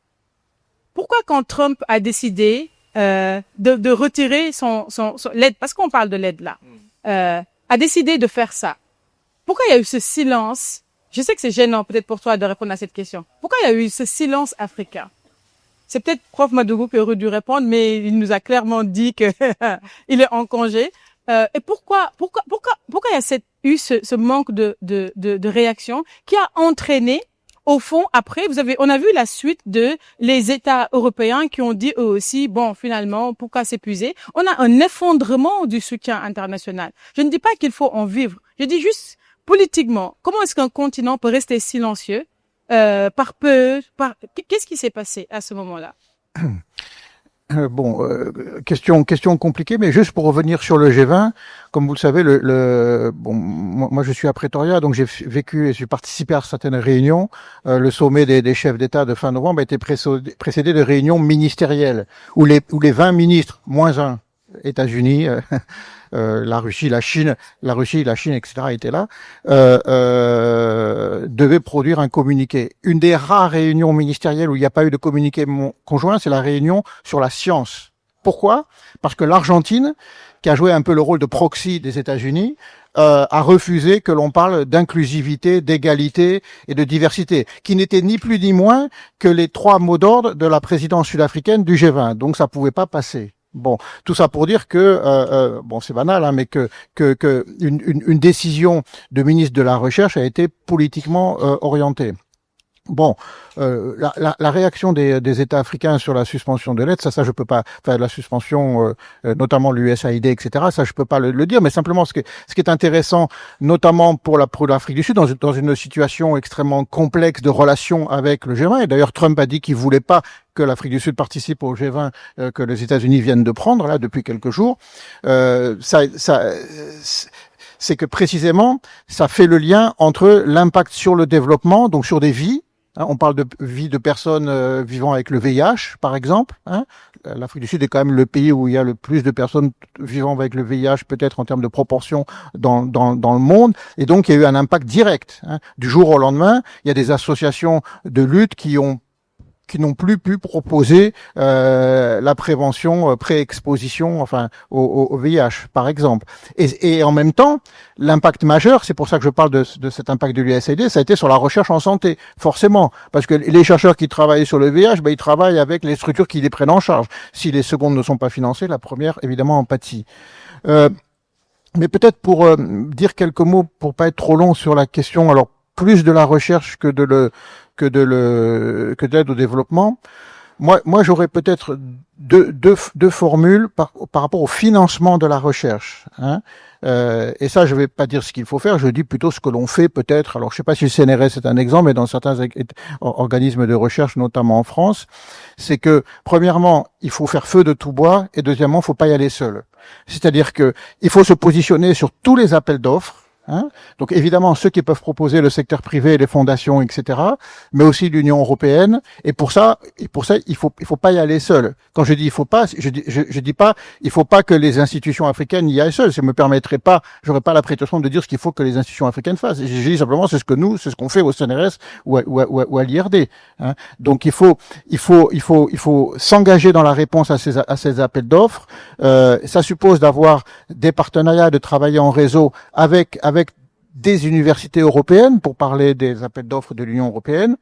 Pourquoi quand Trump a décidé de retirer son l'aide, parce qu'on parle de l'aide là, a décidé de faire ça, pourquoi il y a eu ce silence? Je sais que c'est gênant peut-être pour toi de répondre à cette question. Pourquoi il y a eu ce silence africain? C'est peut-être Prof Madougou qui aurait dû répondre, mais il nous a clairement dit que il est en congé. Et pourquoi il y a eu ce manque de réaction qui a entraîné, au fond, après, on a vu la suite de les États européens qui ont dit eux aussi, bon, finalement, pourquoi s'épuiser? On a un effondrement du soutien international. Je ne dis pas qu'il faut en vivre. Je dis juste, politiquement, comment est-ce qu'un continent peut rester silencieux par peur? Qu'est-ce qui s'est passé à ce moment-là? Question compliquée, mais juste pour revenir sur le G20, comme vous le savez, moi je suis à Pretoria, donc j'ai vécu et j'ai participé à certaines réunions. Le sommet des chefs d'État de fin novembre a été précédé de réunions ministérielles où les 20 ministres, moins un, États-Unis, la Russie, la Chine, etc. étaient là, devaient produire un communiqué. Une des rares réunions ministérielles où il n'y a pas eu de communiqué conjoint, c'est la réunion sur la science. Pourquoi? Parce que l'Argentine, qui a joué un peu le rôle de proxy des États-Unis, a refusé que l'on parle d'inclusivité, d'égalité et de diversité, qui n'étaient ni plus ni moins que les 3 mots d'ordre de la présidence sud-africaine du G20. Donc ça pouvait pas passer. Bon, tout ça pour dire que c'est banal, hein, mais que une décision de ministre de la Recherche a été politiquement orientée. Bon, la réaction des États africains sur la suspension de l'aide, ça je peux pas, enfin la suspension, notamment l'USAID, etc. Ça je peux pas le dire, mais simplement ce qui est intéressant, notamment pour l'Afrique du Sud, dans une situation extrêmement complexe de relations avec le G20. Et d'ailleurs Trump a dit qu'il voulait pas que l'Afrique du Sud participe au G20 que les États-Unis viennent de prendre là depuis quelques jours. C'est que précisément, ça fait le lien entre l'impact sur le développement, donc sur des vies, Hein, on parle de vie de personnes vivant avec le VIH, par exemple. Hein. L'Afrique du Sud est quand même le pays où il y a le plus de personnes vivant avec le VIH, peut-être en termes de proportion dans le monde. Et donc, il y a eu un impact direct. Hein. Du jour au lendemain, il y a des associations de lutte qui n'ont plus pu proposer la prévention pré-exposition, enfin au VIH, par exemple. Et en même temps, l'impact majeur, c'est pour ça que je parle de cet impact de l'USAID, ça a été sur la recherche en santé, forcément, parce que les chercheurs qui travaillent sur le VIH, ils travaillent avec les structures qui les prennent en charge. Si les secondes ne sont pas financées, la première, évidemment, en pâtit. Mais peut-être pour dire quelques mots, pour pas être trop long sur la question, alors plus de la recherche que de l'aide au développement. Moi, j'aurais peut-être deux formules par rapport au financement de la recherche. Hein. Et ça, je vais pas dire ce qu'il faut faire, je dis plutôt ce que l'on fait peut-être. Alors, je sais pas si le CNRS est un exemple, mais dans certains organismes de recherche, notamment en France, c'est que premièrement, il faut faire feu de tout bois, et deuxièmement, il faut pas y aller seul. C'est-à-dire que il faut se positionner sur tous les appels d'offres. Hein. Donc évidemment ceux qui peuvent proposer le secteur privé, les fondations, etc., mais aussi l'Union européenne. Et pour ça, il faut pas y aller seul. Quand je dis il faut pas, je dis pas il faut pas que les institutions africaines y aillent seules. Ça me permettrait pas, j'aurais pas la prétention de dire ce qu'il faut que les institutions africaines fassent. Je dis simplement c'est ce qu'on fait au CNRS ou à l'IRD. Hein. Donc il faut s'engager dans la réponse à ces appels d'offres. Ça suppose d'avoir des partenariats, de travailler en réseau avec des universités européennes pour parler des appels d'offres de l'Union européenne.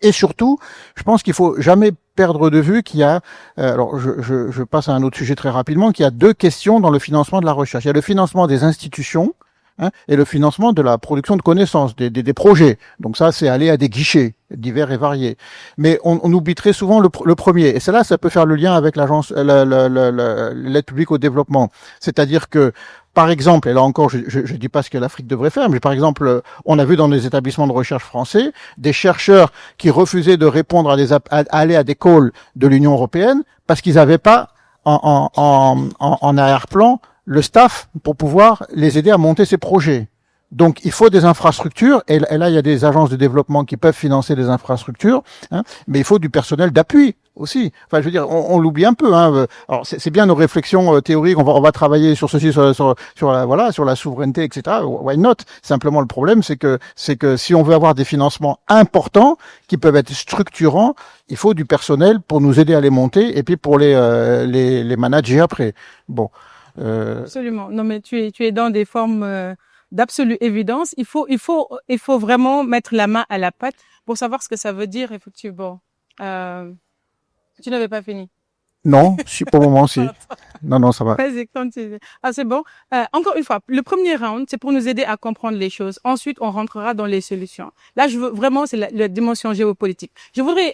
Et surtout, je pense qu'il faut jamais perdre de vue qu'il y a, alors je passe à un autre sujet très rapidement, qu'il y a deux questions dans le financement de la recherche. Il y a le financement des institutions, hein, et le financement de la production de connaissances, des projets. Donc ça, c'est aller à des guichets divers et variés. Mais on oublie très souvent le premier. Et cela, ça peut faire le lien avec l'aide publique au développement. C'est-à-dire que, par exemple, et là encore, je dis pas ce que l'Afrique devrait faire, mais par exemple, on a vu dans les établissements de recherche français des chercheurs qui refusaient de répondre à aller à des calls de l'Union européenne parce qu'ils n'avaient pas en arrière-plan le staff pour pouvoir les aider à monter ces projets. Donc, il faut des infrastructures, et là, il y a des agences de développement qui peuvent financer des infrastructures, hein, mais il faut du personnel d'appui aussi. Enfin, je veux dire, on l'oublie un peu. Hein. Alors, c'est bien nos réflexions théoriques. On va travailler sur ceci, sur la souveraineté, etc. Why not? Simplement, le problème, c'est que si on veut avoir des financements importants qui peuvent être structurants, il faut du personnel pour nous aider à les monter et puis pour les manager après. Bon. Absolument. Non, mais tu es dans des formes d'absolue évidence. Il faut vraiment mettre la main à la pâte pour savoir ce que ça veut dire, effectivement. Tu n'avais pas fini? Non, si, pour le moment, si. Non, ça va. Vas-y, continue. Ah, c'est bon. Encore une fois, le premier round, c'est pour nous aider à comprendre les choses. Ensuite, on rentrera dans les solutions. Là, je veux vraiment, c'est la dimension géopolitique. Je voudrais,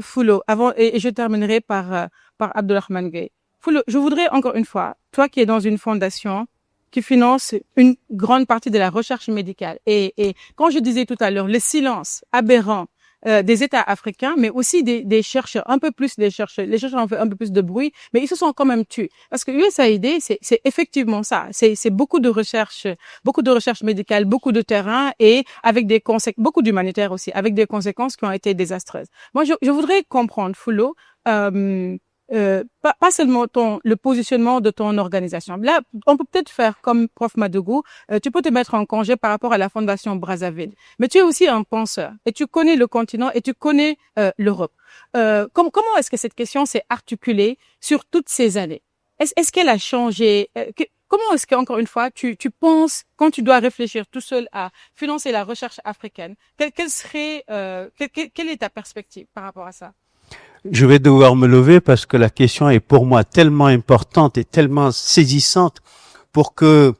Foulo, avant, et je terminerai par Abdulrahman Gueye. Foulo, je voudrais encore une fois, toi qui es dans une fondation qui finance une grande partie de la recherche médicale. Et quand je disais tout à l'heure, le silence aberrant des États africains, mais aussi des chercheurs, les chercheurs ont fait un peu plus de bruit, mais ils se sont quand même tués. Parce que USAID, c'est effectivement ça. C'est beaucoup de recherche médicale, beaucoup de terrain et avec des conséquences, beaucoup d'humanitaire aussi, avec des conséquences qui ont été désastreuses. Moi, je voudrais comprendre, Foulo, pas seulement le positionnement de ton organisation. Là, on peut peut-être faire comme Prof Madougou, tu peux te mettre en congé par rapport à la Fondation Brazzaville. Mais tu es aussi un penseur et tu connais le continent et tu connais l'Europe. Comment est-ce que cette question s'est articulée sur toutes ces années? Est-ce qu'elle a changé? Comment est-ce qu'encore une fois, tu penses, quand tu dois réfléchir tout seul à financer la recherche africaine, quelle est ta perspective par rapport à ça? Je vais devoir me lever parce que la question est pour moi tellement importante et tellement saisissante pour que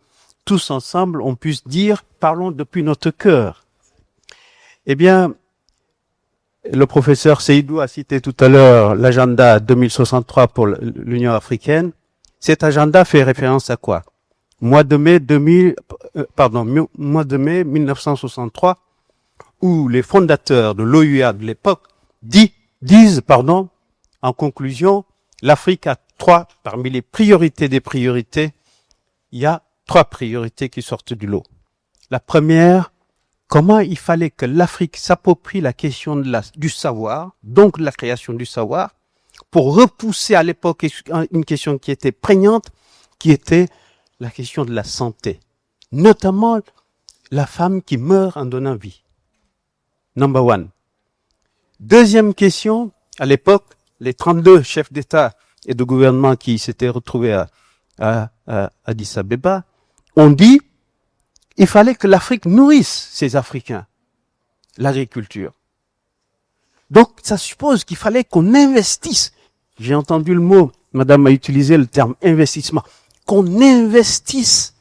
tous ensemble on puisse dire parlons depuis notre cœur. Eh bien, le professeur Seydou a cité tout à l'heure l'agenda 2063 pour l'Union africaine. Cet agenda fait référence à quoi? Mois de mai 1963, où les fondateurs de l'OUA de l'époque disent, en conclusion, l'Afrique a parmi les priorités des priorités, il y a 3 priorités qui sortent du lot. La première, comment il fallait que l'Afrique s'approprie la question du savoir, donc de la création du savoir, pour repousser à l'époque une question qui était prégnante, qui était la question de la santé. Notamment la femme qui meurt en donnant vie. Number one. Deuxième question, à l'époque, les 32 chefs d'État et de gouvernement qui s'étaient retrouvés à Addis Abeba ont dit il fallait que l'Afrique nourrisse ses Africains, l'agriculture. Donc, ça suppose qu'il fallait qu'on investisse. J'ai entendu le mot, madame a utilisé le terme investissement, qu'on investisse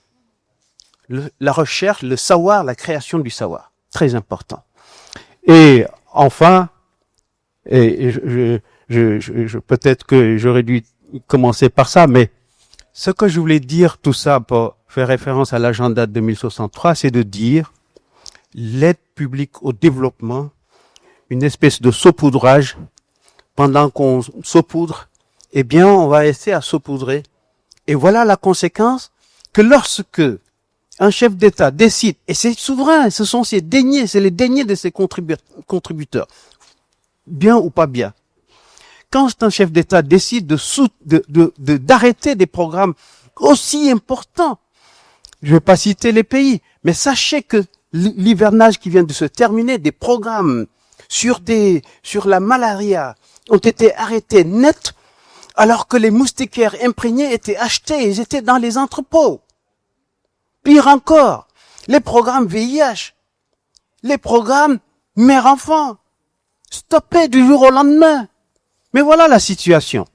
la recherche, le savoir, la création du savoir. Très important. Et enfin, peut-être que j'aurais dû commencer par ça, mais ce que je voulais dire, tout ça, pour faire référence à l'agenda 2063, c'est de dire l'aide publique au développement, une espèce de saupoudrage. Pendant qu'on saupoudre, eh bien, on va essayer à saupoudrer. Et voilà la conséquence que lorsque un chef d'État décide, et c'est souverain, ce sont ses deniers, c'est les deniers de ses contributeurs, bien ou pas bien. Quand un chef d'État décide d'arrêter des programmes aussi importants, je ne vais pas citer les pays, mais sachez que l'hivernage qui vient de se terminer, des programmes sur la malaria ont été arrêtés net, alors que les moustiquaires imprégnés étaient achetés, ils étaient dans les entrepôts. Pire encore, les programmes VIH, les programmes mère-enfant, stoppés du jour au lendemain. Mais voilà la situation.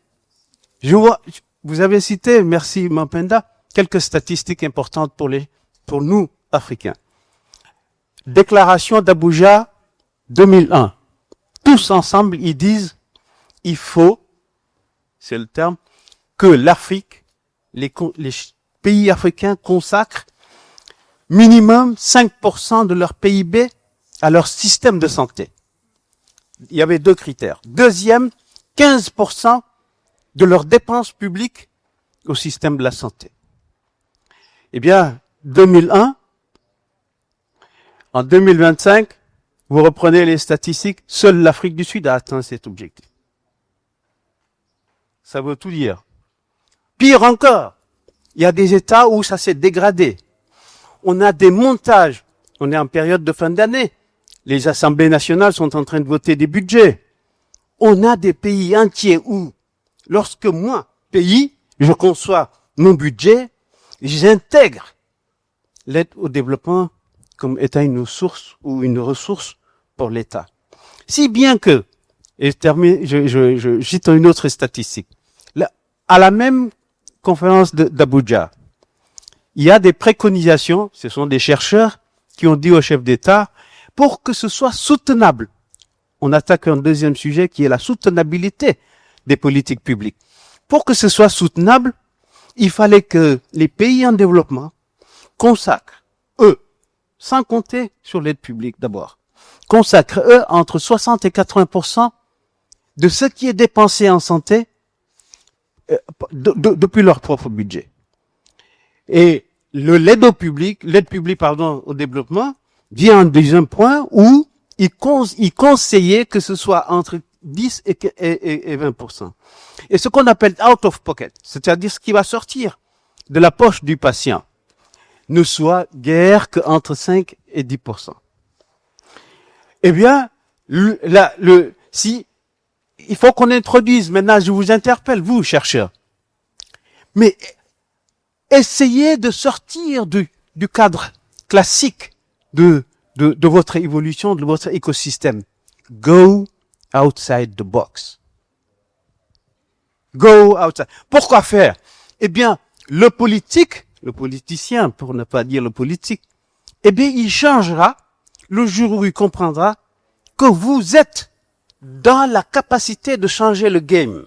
Vous avez cité, merci Mampenda, quelques statistiques importantes pour nous, Africains. Déclaration d'Abuja 2001. Tous ensemble, ils disent, il faut, c'est le terme, que l'Afrique, les pays africains consacrent minimum 5% de leur PIB à leur système de santé. Il y avait deux critères. Deuxième, 15% de leurs dépenses publiques au système de la santé. Eh bien, 2001, en 2025, vous reprenez les statistiques, seule l'Afrique du Sud a atteint cet objectif. Ça veut tout dire. Pire encore, il y a des États où ça s'est dégradé. On a des montages. On est en période de fin d'année. Les assemblées nationales sont en train de voter des budgets. On a des pays entiers où, lorsque moi, pays, je conçois mon budget, j'intègre l'aide au développement comme étant une source ou une ressource pour l'État. Si bien que, et je termine, je cite une autre statistique. Là, à la même conférence d'Abuja, il y a des préconisations, ce sont des chercheurs qui ont dit au chef d'État, pour que ce soit soutenable. On attaque un deuxième sujet qui est la soutenabilité des politiques publiques. Pour que ce soit soutenable, il fallait que les pays en développement consacrent, eux, sans compter sur l'aide publique d'abord, consacrent, eux, entre 60 et 80% de ce qui est dépensé en santé depuis leur propre budget. Et l'aide publique, au développement, vient en deuxième point où il conseillait que ce soit entre 10 et 20%. Et ce qu'on appelle out of pocket, c'est-à-dire ce qui va sortir de la poche du patient, ne soit guère qu'entre 5 et 10%. Eh bien, il faut qu'on introduise, maintenant je vous interpelle, vous, chercheurs, mais essayez de sortir du cadre classique de votre évolution, de votre écosystème. Go outside the box. Go outside. Pourquoi faire? Eh bien, le politicien, pour ne pas dire le politique, eh bien, il changera le jour où il comprendra que vous êtes dans la capacité de changer le game.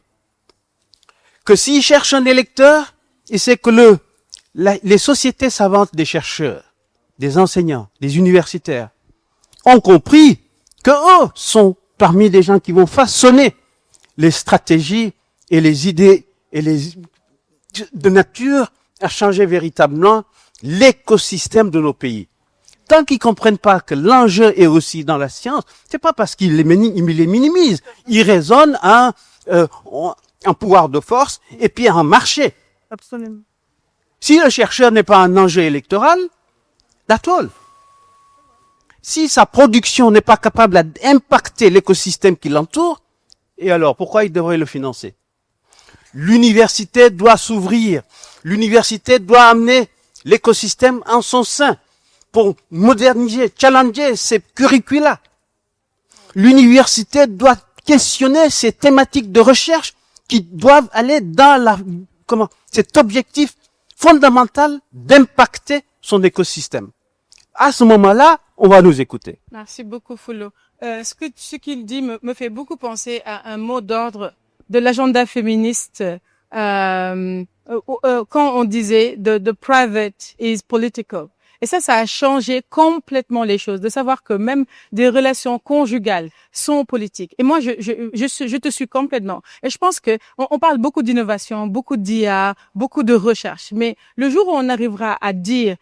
Que s'il cherche un électeur, il sait que les sociétés savantes des chercheurs, des enseignants, des universitaires, ont compris que eux sont parmi des gens qui vont façonner les stratégies et les idées et de nature à changer véritablement l'écosystème de nos pays. Tant qu'ils comprennent pas que l'enjeu est aussi dans la science, c'est pas parce qu'ils les minimisent. Ils raisonnent en pouvoir de force et puis en marché. Absolument. Si le chercheur n'est pas un enjeu électoral, that's all. Si sa production n'est pas capable d'impacter l'écosystème qui l'entoure, et alors pourquoi il devrait le financer? L'université doit s'ouvrir. L'université doit amener l'écosystème en son sein pour moderniser, challenger ces curricula. L'université doit questionner ces thématiques de recherche qui doivent aller dans cet objectif fondamental d'impacter son écosystème. À ce moment-là, on va nous écouter. Merci beaucoup, Foulo. Ce qu'il dit me fait beaucoup penser à un mot d'ordre de l'agenda féministe quand on disait the private is political. Et ça a changé complètement les choses, de savoir que même des relations conjugales sont politiques. Et moi, je te suis complètement. Et je pense que on parle beaucoup d'innovation, beaucoup d'IA, beaucoup de recherche. Mais le jour où on arrivera à dire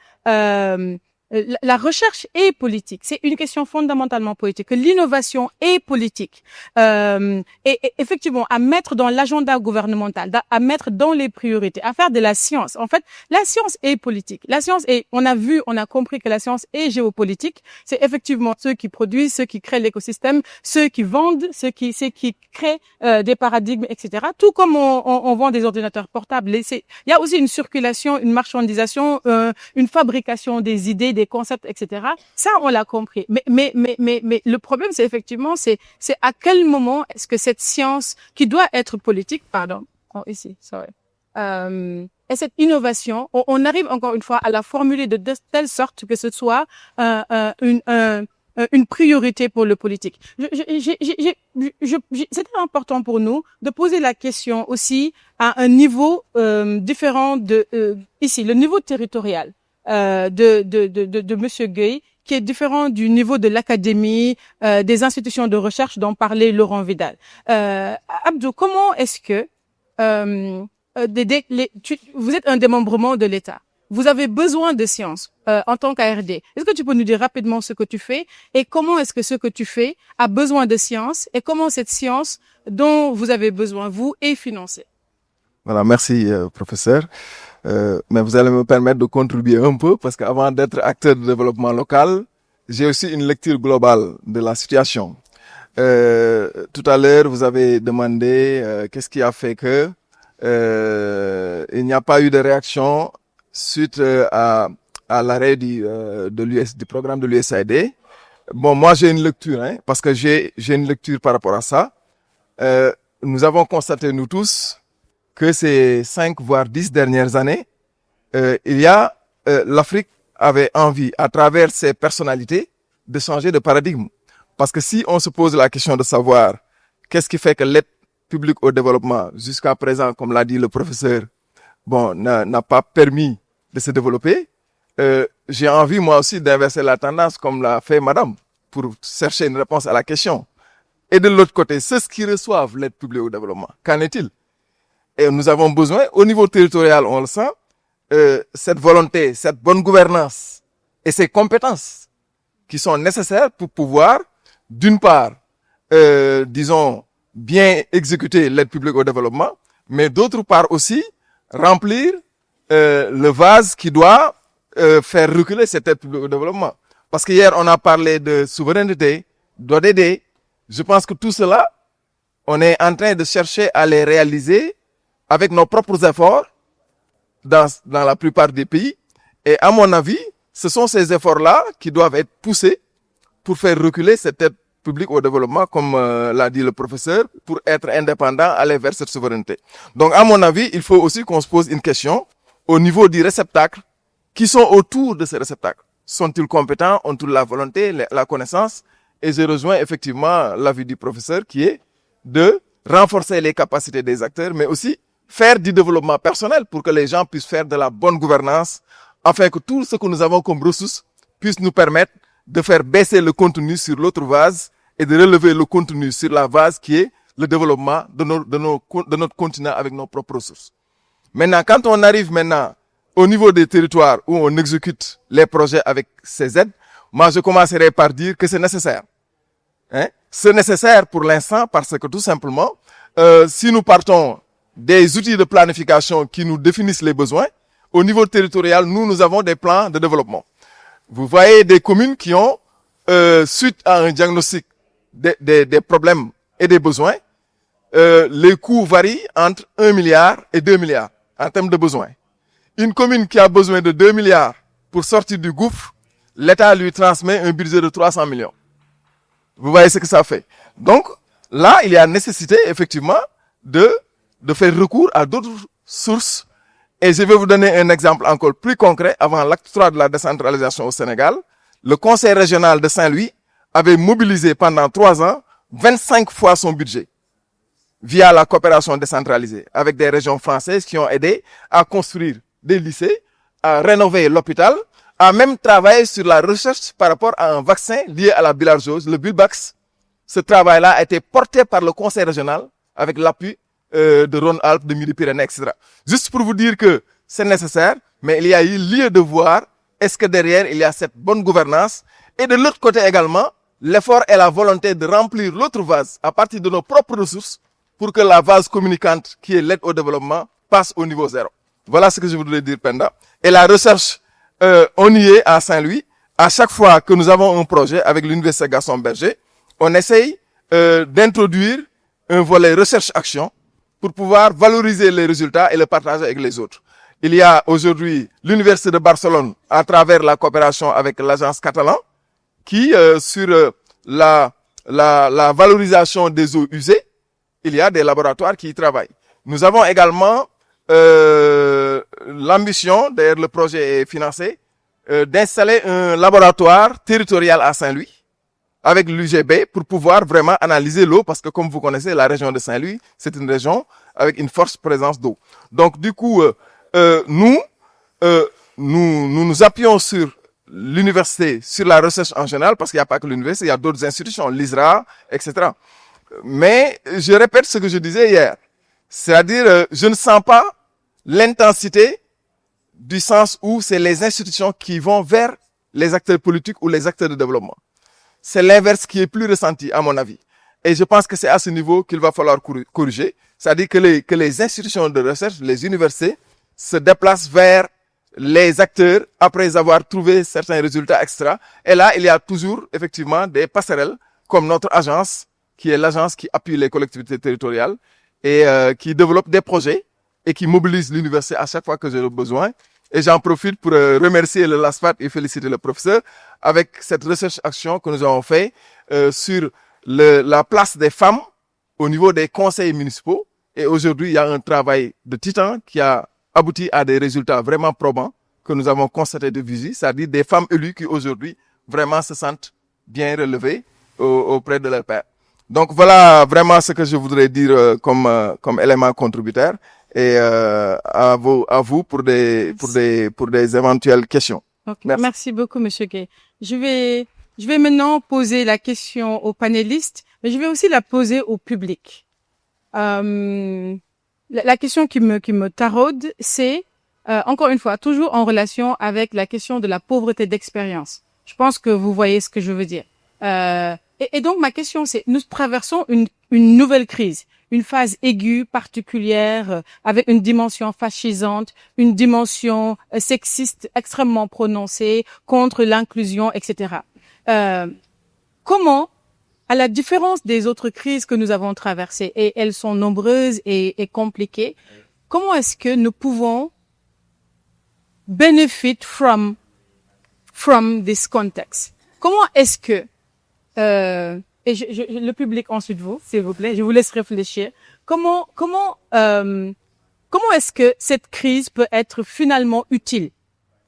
la recherche est politique, c'est une question fondamentalement politique, que l'innovation est politique, et effectivement à mettre dans l'agenda gouvernemental, à mettre dans les priorités, à faire de la science. En fait, la science est politique. La science est, on a compris que la science est géopolitique. C'est effectivement ceux qui produisent, ceux qui créent l'écosystème, ceux qui vendent, ceux qui créent des paradigmes, etc. Tout comme on vend des ordinateurs portables. Il y a aussi une circulation, une marchandisation, une fabrication des idées, des concepts, etc. Ça, on l'a compris. Mais le problème, c'est effectivement, c'est à quel moment est-ce que cette science qui doit être politique, et cette innovation, on arrive encore une fois à la formuler de telle sorte que ce soit une priorité pour le politique. C'était important pour nous de poser la question aussi à un niveau différent ici, le niveau territorial. De Monsieur Gueye, qui est différent du niveau de l'académie, des institutions de recherche dont parlait Laurent Vidal. Abdou, comment est-ce que vous êtes un démembrement de l'État, vous avez besoin de science en tant qu'ARD. Est-ce que tu peux nous dire rapidement ce que tu fais et comment est-ce que ce que tu fais a besoin de science et comment cette science dont vous avez besoin, vous, est financée? Voilà, merci professeur. Mais vous allez me permettre de contribuer un peu parce qu'avant d'être acteur de développement local, j'ai aussi une lecture globale de la situation. Tout à l'heure, vous avez demandé qu'est-ce qui a fait que il n'y a pas eu de réaction suite à l'arrêt du programme de l'USAID. Bon, moi j'ai une lecture, parce que j'ai une lecture par rapport à ça. Nous avons constaté nous tous que ces 5 voire 10 dernières années, l'Afrique avait envie, à travers ses personnalités, de changer de paradigme. Parce que si on se pose la question de savoir qu'est-ce qui fait que l'aide publique au développement, jusqu'à présent, comme l'a dit le professeur, n'a pas permis de se développer, j'ai envie moi aussi d'inverser la tendance comme l'a fait madame, pour chercher une réponse à la question. Et de l'autre côté, ceux qui reçoivent l'aide publique au développement, qu'en est-il? Et nous avons besoin, au niveau territorial, on le sent, cette volonté, cette bonne gouvernance et ces compétences qui sont nécessaires pour pouvoir, d'une part, bien exécuter l'aide publique au développement, mais d'autre part aussi, remplir le vase qui doit faire reculer cette aide publique au développement. Parce que hier, on a parlé de souveraineté, d'ODD. Je pense que tout cela, on est en train de chercher à les réaliser avec nos propres efforts dans la plupart des pays. Et à mon avis, ce sont ces efforts-là qui doivent être poussés pour faire reculer cette aide publique au développement, comme l'a dit le professeur, pour être indépendant, aller vers cette souveraineté. Donc, à mon avis, il faut aussi qu'on se pose une question au niveau du réceptacle, qui sont autour de ces réceptacles. Sont-ils compétents? Ont-ils la volonté, la connaissance? Et je rejoins effectivement l'avis du professeur qui est de renforcer les capacités des acteurs, mais aussi faire du développement personnel pour que les gens puissent faire de la bonne gouvernance, afin que tout ce que nous avons comme ressources puisse nous permettre de faire baisser le contenu sur l'autre vase et de relever le contenu sur la vase qui est le développement de notre continent avec nos propres ressources. Maintenant, quand on arrive au niveau des territoires où on exécute les projets avec ces aides, Moi, je commencerai par dire que c'est nécessaire. Hein? C'est nécessaire pour l'instant parce que tout simplement, si nous partons des outils de planification qui nous définissent les besoins, au niveau territorial, nous avons des plans de développement. Vous voyez des communes qui ont, suite à un diagnostic des problèmes et des besoins, les coûts varient entre 1 milliard et 2 milliards en termes de besoins. Une commune qui a besoin de 2 milliards pour sortir du gouffre, l'État lui transmet un budget de 300 millions. Vous voyez ce que ça fait. Donc, là, il y a nécessité, effectivement, de faire recours à d'autres sources. Et je vais vous donner un exemple encore plus concret. Avant l'acte 3 de la décentralisation au Sénégal, le Conseil régional de Saint-Louis avait mobilisé pendant 3 ans 25 fois son budget via la coopération décentralisée avec des régions françaises qui ont aidé à construire des lycées, à rénover l'hôpital, à même travailler sur la recherche par rapport à un vaccin lié à la bilharziose, le Bilbax. Ce travail-là a été porté par le Conseil régional avec l'appui de Rhône-Alpes, de Midi-Pyrénées, etc. Juste pour vous dire que c'est nécessaire, mais il y a eu lieu de voir est-ce que derrière il y a cette bonne gouvernance et de l'autre côté également, l'effort et la volonté de remplir l'autre vase à partir de nos propres ressources pour que la vase communicante qui est l'aide au développement passe au niveau 0. Voilà ce que je voudrais dire, Penda. Et la recherche, on y est à Saint-Louis. À chaque fois que nous avons un projet avec l'Université Gaston Berger, on essaye d'introduire un volet recherche-action pour pouvoir valoriser les résultats et le partager avec les autres. Il y a aujourd'hui l'Université de Barcelone à travers la coopération avec l'agence catalane qui, sur la valorisation des eaux usées, il y a des laboratoires qui y travaillent. Nous avons également l'ambition, d'ailleurs le projet est financé, d'installer un laboratoire territorial à Saint-Louis avec l'UGB pour pouvoir vraiment analyser l'eau parce que comme vous connaissez, la région de Saint-Louis, c'est une région avec une forte présence d'eau. Donc du coup, nous nous appuyons sur l'université, sur la recherche en général parce qu'il n'y a pas que l'université, il y a d'autres institutions, l'ISRA, etc. Mais je répète ce que je disais hier. C'est-à-dire, je ne sens pas l'intensité du sens où c'est les institutions qui vont vers les acteurs politiques ou les acteurs de développement. C'est l'inverse qui est plus ressenti, à mon avis. Et je pense que c'est à ce niveau qu'il va falloir corriger. C'est-à-dire que les institutions de recherche, les universités, se déplacent vers les acteurs après avoir trouvé certains résultats extra. Et là, il y a toujours, effectivement, des passerelles, comme notre agence, qui est l'agence qui appuie les collectivités territoriales et qui développe des projets et qui mobilise l'université à chaque fois que j'ai le besoin. Et j'en profite pour remercier le LASFAT et féliciter le professeur avec cette recherche-action que nous avons fait sur la place des femmes au niveau des conseils municipaux. Et aujourd'hui, il y a un travail de titan qui a abouti à des résultats vraiment probants que nous avons constatés de visu, c'est-à-dire des femmes élues qui aujourd'hui vraiment se sentent bien relevées auprès de leur père. Donc voilà vraiment ce que je voudrais dire comme élément contributeur. Et à vous pour des éventuelles questions. Okay. Merci beaucoup, Monsieur Gay. Je vais maintenant poser la question aux panélistes, mais je vais aussi la poser au public. La question qui me taraude, c'est encore une fois toujours en relation avec la question de la pauvreté d'expérience. Je pense que vous voyez ce que je veux dire. Et donc ma question, c'est nous traversons une nouvelle crise. Une phase aiguë particulière avec une dimension fascisante, une dimension sexiste extrêmement prononcée contre l'inclusion, etc. Comment, à la différence des autres crises que nous avons traversées, et elles sont nombreuses et compliquées, comment est-ce que nous pouvons benefit from this context? Comment est-ce que et le public ensuite vous, s'il vous plaît, je vous laisse réfléchir. Comment est-ce que cette crise peut être finalement utile?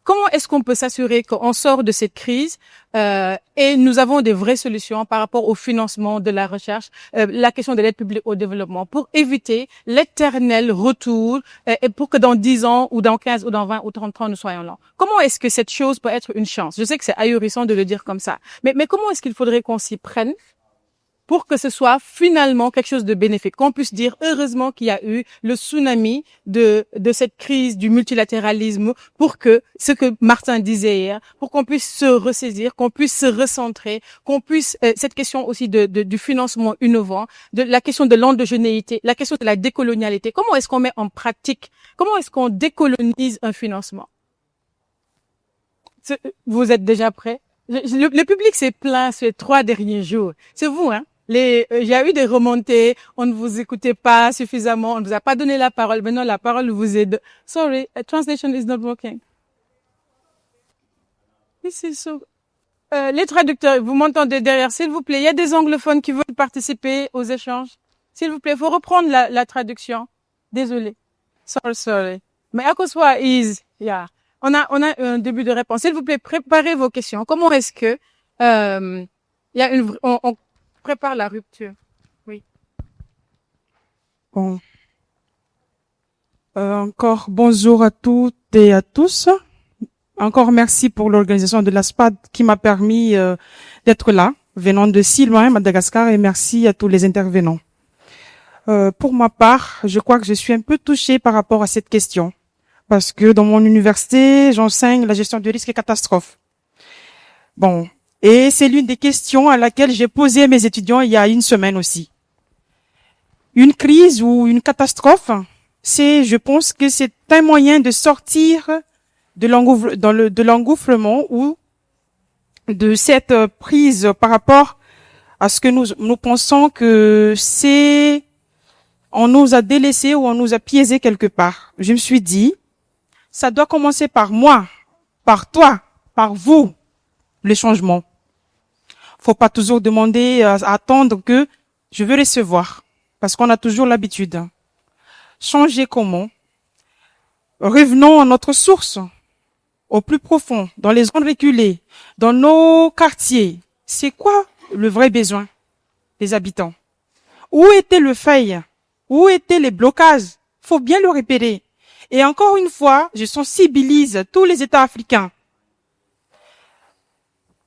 Comment est-ce qu'on peut s'assurer qu'on sort de cette crise et nous avons des vraies solutions par rapport au financement de la recherche, la question de l'aide publique au développement, pour éviter l'éternel retour et pour que dans 10 ans ou dans 15 ou dans 20 ou 30 ans nous soyons là. Comment est-ce que cette chose peut être une chance? Je sais que c'est ahurissant de le dire comme ça, mais comment est-ce qu'il faudrait qu'on s'y prenne pour que ce soit finalement quelque chose de bénéfique, qu'on puisse dire heureusement qu'il y a eu le tsunami de cette crise du multilatéralisme, pour que ce que Martin disait hier, pour qu'on puisse se ressaisir, qu'on puisse se recentrer, qu'on puisse cette question aussi du financement innovant, de la question de l'endogénéité, la question de la décolonialité. Comment est-ce qu'on met en pratique, comment est-ce qu'on décolonise un financement? Vous êtes déjà prêts? Le public s'est plaint ces 3 derniers jours. C'est vous, hein? Il y a eu des remontées, on ne vous écoutait pas suffisamment, on ne vous a pas donné la parole. Maintenant, la parole vous est Sorry, translation is not working. Les traducteurs, vous m'entendez derrière, s'il vous plaît. Il y a des anglophones qui veulent participer aux échanges. S'il vous plaît, faut reprendre la traduction. Désolé. Sorry. Mais à cause de is, yeah. On a un début de réponse. S'il vous plaît, préparez vos questions. Comment est-ce que on prépare la rupture? Oui. Bon. Encore bonjour à toutes et à tous. Encore merci pour l'organisation de la SPAD qui m'a permis d'être là, venant de si loin, Madagascar, et merci à tous les intervenants. Pour ma part, je crois que je suis un peu touchée par rapport à cette question, parce que dans mon université, j'enseigne la gestion de risques et catastrophes. Bon. Et c'est l'une des questions à laquelle j'ai posé à mes étudiants il y a une semaine aussi. Une crise ou une catastrophe, je pense que c'est un moyen de sortir de l'engouffrement ou de cette prise par rapport à ce que nous pensons que on nous a délaissés ou on nous a piégés quelque part. Je me suis dit, ça doit commencer par moi, par toi, par vous, le changement. Faut pas toujours demander, attendre que je veux recevoir, parce qu'on a toujours l'habitude. Changer comment? Revenons à notre source, au plus profond, dans les zones reculées, dans nos quartiers. C'est quoi le vrai besoin des habitants? Où était le faille? Où étaient les blocages? Faut bien le repérer. Et encore une fois, je sensibilise tous les États africains.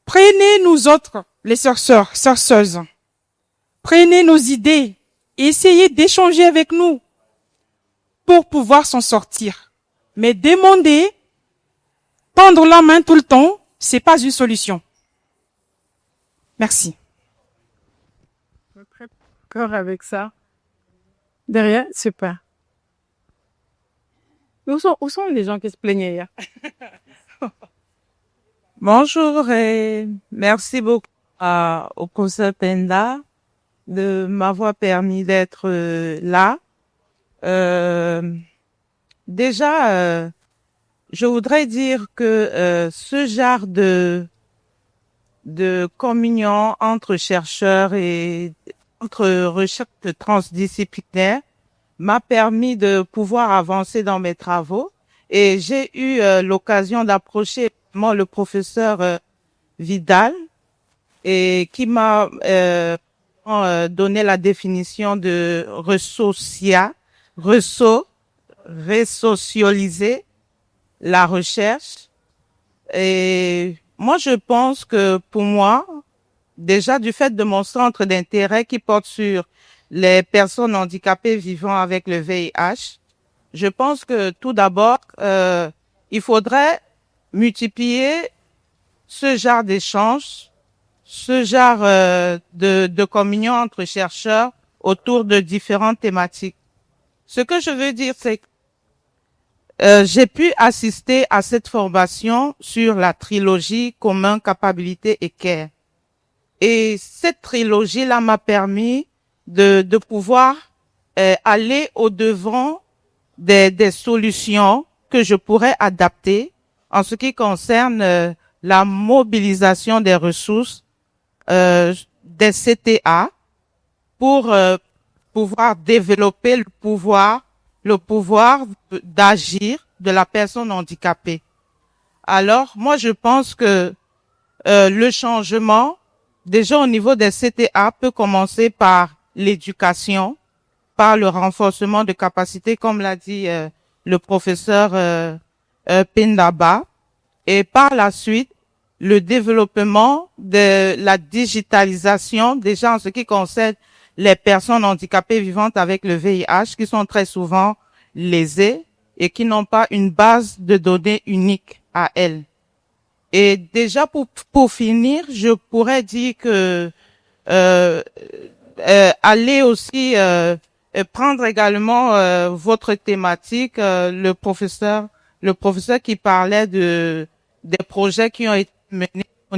Prenez nous autres, les chercheuses. Prenez nos idées et essayez d'échanger avec nous pour pouvoir s'en sortir. Mais demander, tendre la main tout le temps, c'est pas une solution. Merci. Très d'accord avec ça. Derrière, super. Où sont les gens qui se plaignaient hier? Bonjour et merci beaucoup au professeur Penda de m'avoir permis d'être là. Déjà, je voudrais dire que ce genre de communion entre chercheurs et entre recherche transdisciplinaire m'a permis de pouvoir avancer dans mes travaux. Et j'ai eu l'occasion d'approcher le professeur Vidal et qui m'a donné la définition de resocialiser la recherche. Et moi, je pense que pour moi, déjà du fait de mon centre d'intérêt qui porte sur les personnes handicapées vivant avec le VIH, je pense que tout d'abord, il faudrait multiplier ce genre d'échanges, ce genre de communion entre chercheurs autour de différentes thématiques. Ce que je veux dire, c'est que j'ai pu assister à cette formation sur la trilogie commun, capacité et care. Et cette trilogie-là m'a permis de pouvoir aller au-devant des solutions que je pourrais adapter en ce qui concerne la mobilisation des ressources des CTA pour pouvoir développer le pouvoir d'agir de la personne handicapée. Alors, moi, je pense que le changement, déjà au niveau des CTA, peut commencer par l'éducation, par le renforcement de capacités, comme l'a dit le professeur Pendaba, et par la suite, le développement de la digitalisation, déjà en ce qui concerne les personnes handicapées vivantes avec le VIH, qui sont très souvent lésées et qui n'ont pas une base de données unique à elles. Et déjà pour finir, je pourrais dire que allez aussi prendre également votre thématique, le professeur qui parlait des projets qui ont été menés au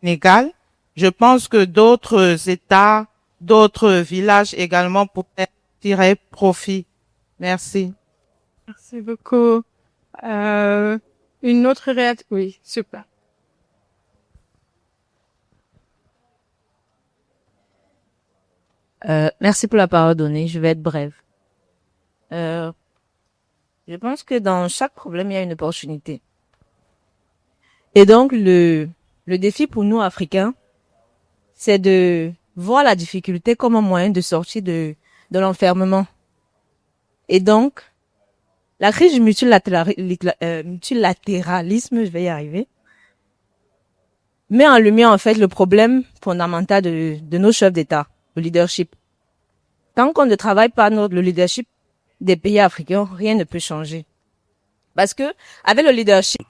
Sénégal. Je pense que d'autres États, d'autres villages également pourraient tirer profit. Merci. Merci beaucoup. Une autre réaction? Oui, super. Merci pour la parole donnée. Je vais être brève. Je pense que dans chaque problème, il y a une opportunité. Et donc, le défi pour nous, Africains, c'est de voir la difficulté comme un moyen de sortir de l'enfermement. Et donc, la crise du multilatéralisme, je vais y arriver, met en lumière, en fait, le problème fondamental de nos chefs d'État, le leadership. Tant qu'on ne travaille pas le leadership des pays africains, rien ne peut changer. Parce que, avec le leadership,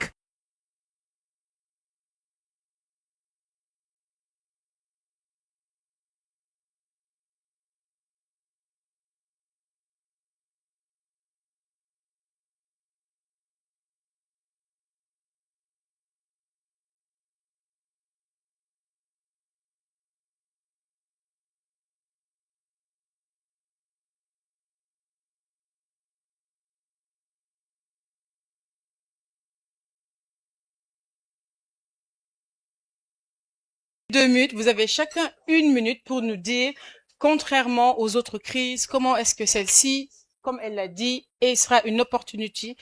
Deux minutes, vous avez chacun une minute pour nous dire, contrairement aux autres crises, comment est-ce que celle-ci, comme elle l'a dit, sera une opportunité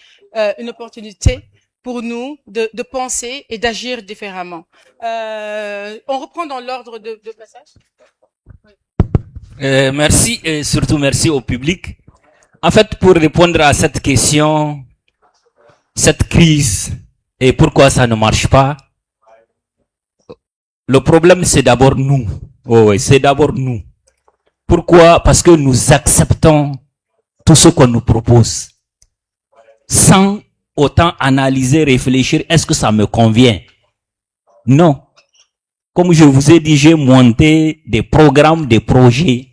pour nous de penser et d'agir différemment. On reprend dans l'ordre de passage. Merci et surtout merci au public. En fait, pour répondre à cette question, cette crise et pourquoi ça ne marche pas, le problème c'est d'abord nous. Oh oui, c'est d'abord nous. Pourquoi? Parce que nous acceptons tout ce qu'on nous propose sans autant analyser, réfléchir, est-ce que ça me convient? Non. Comme je vous ai dit, j'ai monté des programmes, des projets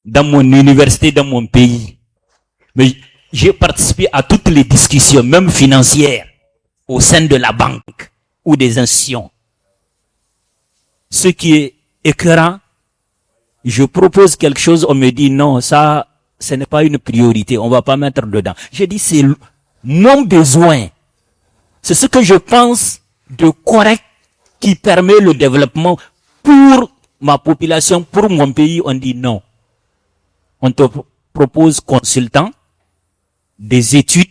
dans mon université, dans mon pays. Mais j'ai participé à toutes les discussions, même financières, au sein de la banque ou des institutions. Ce qui est écœurant, je propose quelque chose, on me dit non, ça, ce n'est pas une priorité, on va pas mettre dedans. J'ai dit c'est mon besoin. C'est ce que je pense de correct qui permet le développement pour ma population, pour mon pays. On dit non. On te propose consultant, des études,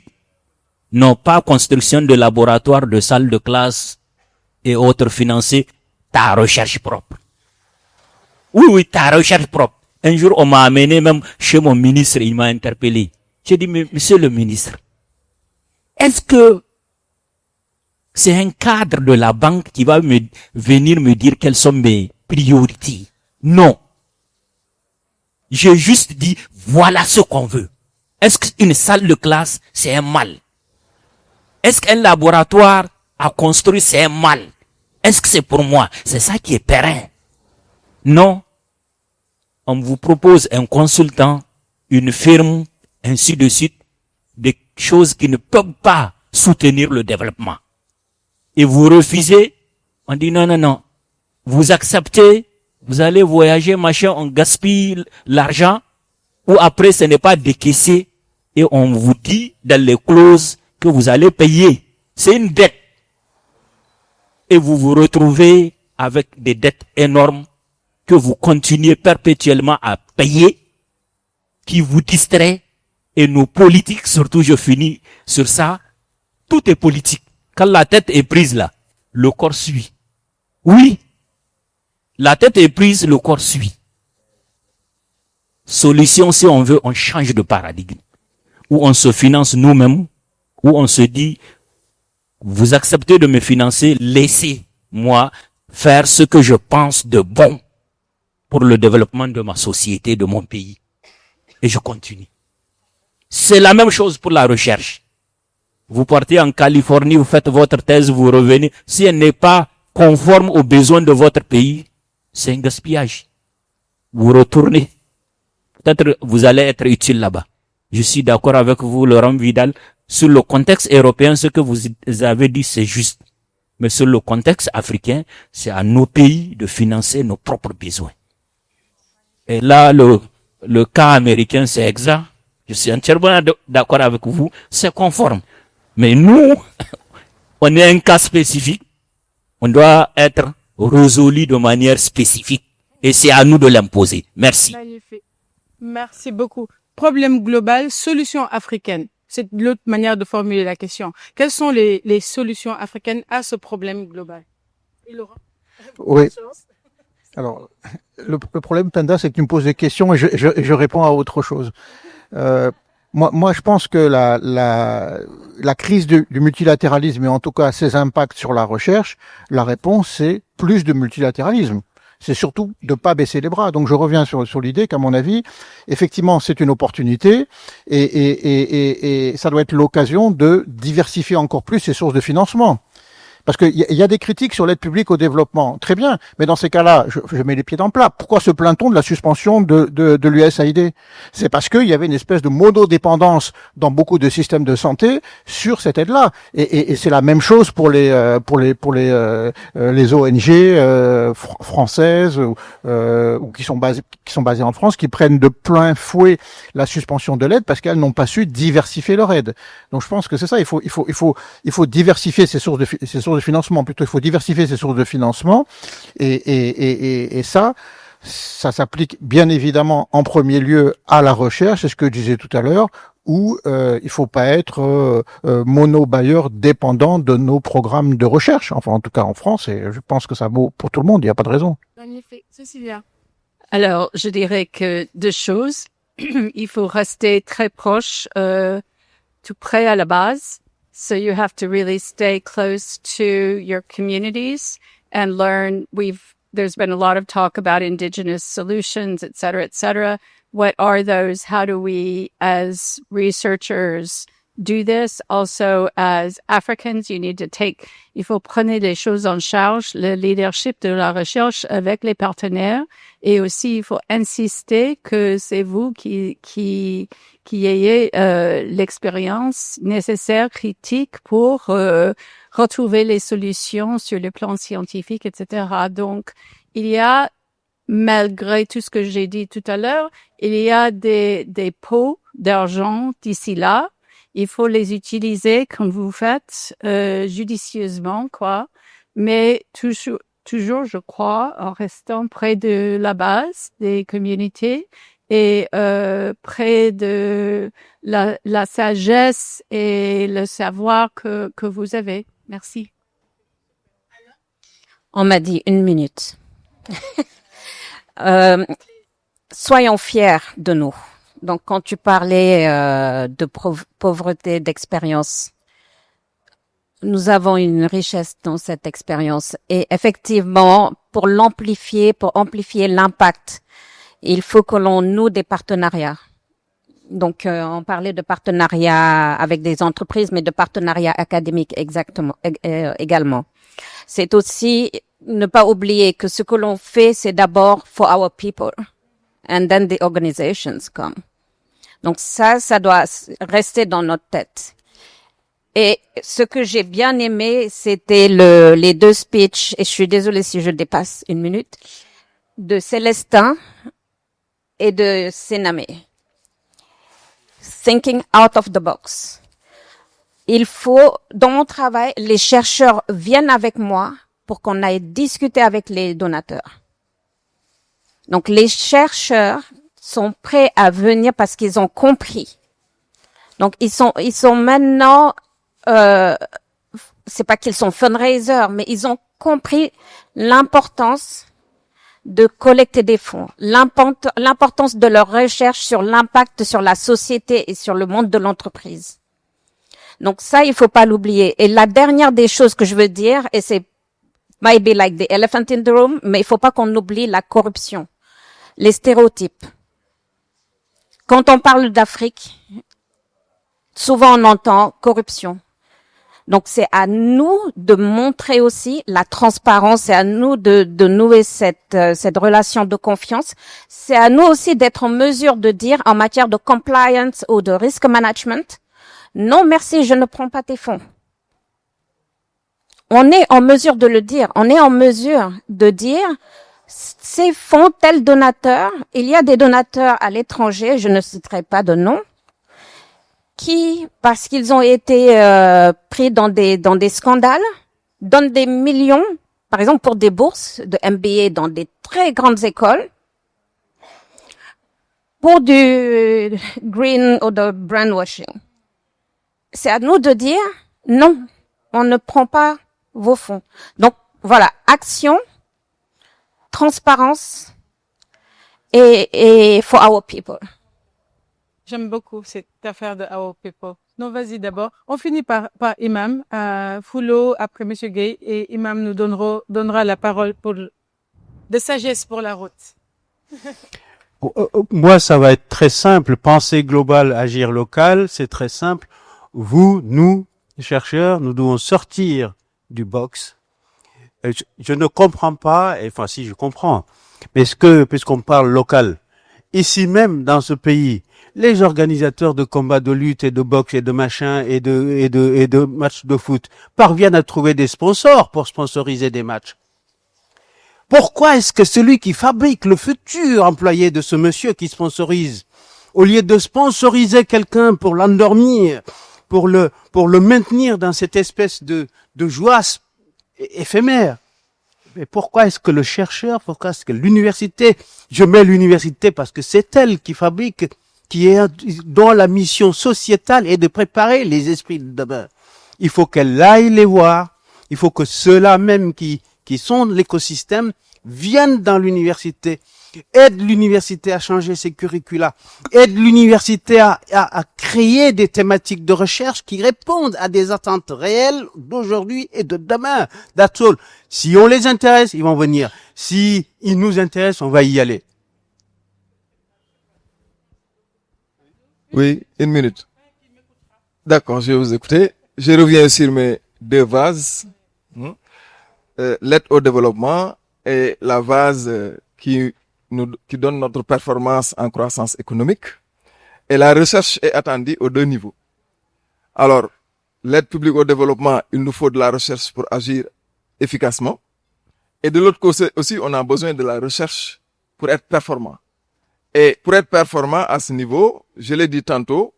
non pas construction de laboratoire, de salles de classe et autres financés, ta recherche propre. Oui, ta recherche propre. Un jour, on m'a amené même chez mon ministre, il m'a interpellé. J'ai dit, mais monsieur le ministre, est-ce que c'est un cadre de la banque qui va venir me dire quelles sont mes priorités? Non. J'ai juste dit, voilà ce qu'on veut. Est-ce qu'une salle de classe, c'est un mal? Est-ce qu'un laboratoire à construire, c'est un mal? Est-ce que c'est pour moi? C'est ça qui est périn. Non. On vous propose un consultant, une firme, ainsi de suite, des choses qui ne peuvent pas soutenir le développement. Et vous refusez, on dit non, non, non. Vous acceptez, vous allez voyager, machin, on gaspille l'argent, ou après ce n'est pas décaissé, et on vous dit dans les clauses que vous allez payer. C'est une dette. Et vous vous retrouvez avec des dettes énormes que vous continuez perpétuellement à payer, qui vous distrait, et nos politiques, surtout je finis sur ça, tout est politique. Quand la tête est prise là, le corps suit. Oui, la tête est prise, le corps suit. Solution, si on veut, on change de paradigme. Ou on se finance nous-mêmes, ou on se dit, vous acceptez de me financer, laissez-moi faire ce que je pense de bon pour le développement de ma société, de mon pays. Et je continue. C'est la même chose pour la recherche. Vous partez en Californie, vous faites votre thèse, vous revenez. Si elle n'est pas conforme aux besoins de votre pays, c'est un gaspillage. Vous retournez. Peut-être vous allez être utile là-bas. Je suis d'accord avec vous, Laurent Vidal. Sur le contexte européen, ce que vous avez dit, c'est juste. Mais sur le contexte africain, c'est à nos pays de financer nos propres besoins. Et là, le cas américain, c'est exact. Je suis entièrement d'accord avec vous. C'est conforme. Mais nous, on est un cas spécifique. On doit être résolu de manière spécifique. Et c'est à nous de l'imposer. Merci. Magnifique. Merci beaucoup. Problème global, solution africaine. C'est l'autre manière de formuler la question. Quelles sont les solutions africaines à ce problème global? Et Laurent? Oui. Alors, le problème, Penda, c'est que tu me poses des questions et je réponds à autre chose. Moi, je pense que la crise du multilatéralisme et en tout cas ses impacts sur la recherche, la réponse c'est plus de multilatéralisme. C'est surtout de pas baisser les bras. Donc je reviens sur l'idée qu'à mon avis, effectivement, c'est une opportunité et ça doit être l'occasion de diversifier encore plus ses sources de financement. Parce qu'il y a des critiques sur l'aide publique au développement. Très bien, mais dans ces cas-là, je mets les pieds dans le plat. Pourquoi se plaint-on de la suspension de l'USAID? C'est parce qu'il y avait une espèce de monodépendance dans beaucoup de systèmes de santé sur cette aide-là. Et c'est la même chose pour les ONG françaises ou qui sont basées en France, qui prennent de plein fouet la suspension de l'aide parce qu'elles n'ont pas su diversifier leur aide. Donc je pense que c'est ça. Il faut diversifier ses sources de financement, plutôt il faut diversifier ses sources de financement et ça s'applique bien évidemment en premier lieu à la recherche, c'est ce que je disais tout à l'heure, où il faut pas être mono-bailleur dépendant de nos programmes de recherche, enfin en tout cas en France, et je pense que ça vaut pour tout le monde, il n'y a pas de raison. Magnifique. Cécilia. Alors, je dirais que deux choses. Il faut rester très proche, tout près à la base. So you have to really stay close to your communities and learn. There's been a lot of talk about indigenous solutions, et cetera, et cetera. What are those? How do we, as researchers, do this? Also, as Africans, il faut prendre les choses en charge, le leadership de la recherche avec les partenaires. Et aussi, il faut insister que c'est vous qui ayez l'expérience nécessaire, critique pour retrouver les solutions sur le plan scientifique, etc. Donc, il y a, malgré tout ce que j'ai dit tout à l'heure, il y a des pots d'argent d'ici là. Il faut les utiliser comme vous faites, judicieusement, quoi. Mais toujours, je crois, en restant près de la base des communautés et près de la sagesse et le savoir que vous avez. Merci. On m'a dit 1 minute. Soyons fiers de nous. Donc, quand tu parlais de pauvreté d'expérience, nous avons une richesse dans cette expérience. Et effectivement, pour amplifier l'impact, il faut que l'on noue des partenariats. Donc, on parlait de partenariats avec des entreprises, mais de partenariats académiques également. C'est aussi ne pas oublier que ce que l'on fait, c'est d'abord for our people, and then the organizations come. Donc ça doit rester dans notre tête. Et ce que j'ai bien aimé, c'était les deux speeches, et je suis désolée si je dépasse 1 minute, de Célestin et de Sename. Thinking out of the box. Il faut, dans mon travail, les chercheurs viennent avec moi pour qu'on aille discuter avec les donateurs. Donc les chercheurs sont prêts à venir parce qu'ils ont compris. Donc ils sont maintenant, c'est pas qu'ils sont fundraisers, mais ils ont compris l'importance de collecter des fonds, l'importance de leur recherche sur l'impact sur la société et sur le monde de l'entreprise. Donc ça, il faut pas l'oublier. Et la dernière des choses que je veux dire, et c'est might be like the elephant in the room, mais il faut pas qu'on oublie la corruption, les stéréotypes. Quand on parle d'Afrique, souvent on entend corruption. Donc c'est à nous de montrer aussi la transparence, c'est à nous de nouer cette relation de confiance. C'est à nous aussi d'être en mesure de dire en matière de compliance ou de risk management, non merci, je ne prends pas tes fonds. On est en mesure de le dire, on est en mesure de dire ces fonds, tel donateur, il y a des donateurs à l'étranger, je ne citerai pas de nom, qui, parce qu'ils ont été pris dans des scandales, donnent des millions, par exemple pour des bourses de MBA dans des très grandes écoles, pour du green ou de brainwashing. C'est à nous de dire non, on ne prend pas vos fonds. Donc voilà, action, transparence et for our people. J'aime beaucoup cette affaire de Our People. Non, vas-y d'abord. On finit par Imam, Foulo, après Monsieur Gay, et Imam nous donnera la parole de sagesse pour la route. Moi, ça va être très simple. Penser global, agir local, c'est très simple. Vous, nous, chercheurs, nous devons sortir du box. Je ne comprends pas, enfin si je comprends, mais puisqu'on parle local, ici même dans ce pays, les organisateurs de combats de lutte et de boxe et de machin et de matchs de foot parviennent à trouver des sponsors pour sponsoriser des matchs. Pourquoi est-ce que celui qui fabrique le futur employé de ce monsieur qui sponsorise, au lieu de sponsoriser quelqu'un pour l'endormir, pour le maintenir dans cette espèce de joie éphémère, mais pourquoi est-ce que le chercheur, pourquoi est-ce que l'université, je mets l'université parce que c'est elle qui fabrique, dont la mission sociétale est de préparer les esprits de demain. Il faut qu'elle aille les voir. Il faut que ceux-là même qui sont l'écosystème viennent dans l'université, aident l'université à changer ses curricula, aident l'université à créer des thématiques de recherche qui répondent à des attentes réelles d'aujourd'hui et de demain. That's all. Si on les intéresse, ils vont venir. Si ils nous intéressent, on va y aller. Oui, une minute. D'accord, je vais vous écouter. Je reviens sur mes deux vases. L'aide au développement et la vase qui donne notre performance en croissance économique. Et la recherche est attendue aux deux niveaux. Alors, l'aide publique au développement, il nous faut de la recherche pour agir efficacement. Et de l'autre côté aussi, on a besoin de la recherche pour être performant. Et pour être performant à ce niveau, je l'ai dit tantôt,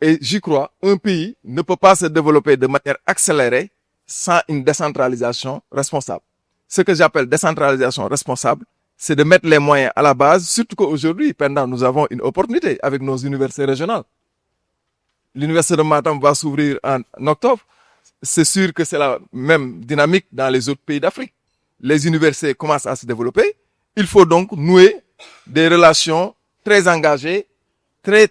et j'y crois, un pays ne peut pas se développer de manière accélérée sans une décentralisation responsable. Ce que j'appelle décentralisation responsable, c'est de mettre les moyens à la base, surtout qu'aujourd'hui, pendant nous avons une opportunité avec nos universités régionales. L'université de Matam va s'ouvrir en octobre. C'est sûr que c'est la même dynamique dans les autres pays d'Afrique. Les universités commencent à se développer. Il faut donc nouer des relations très engagées, très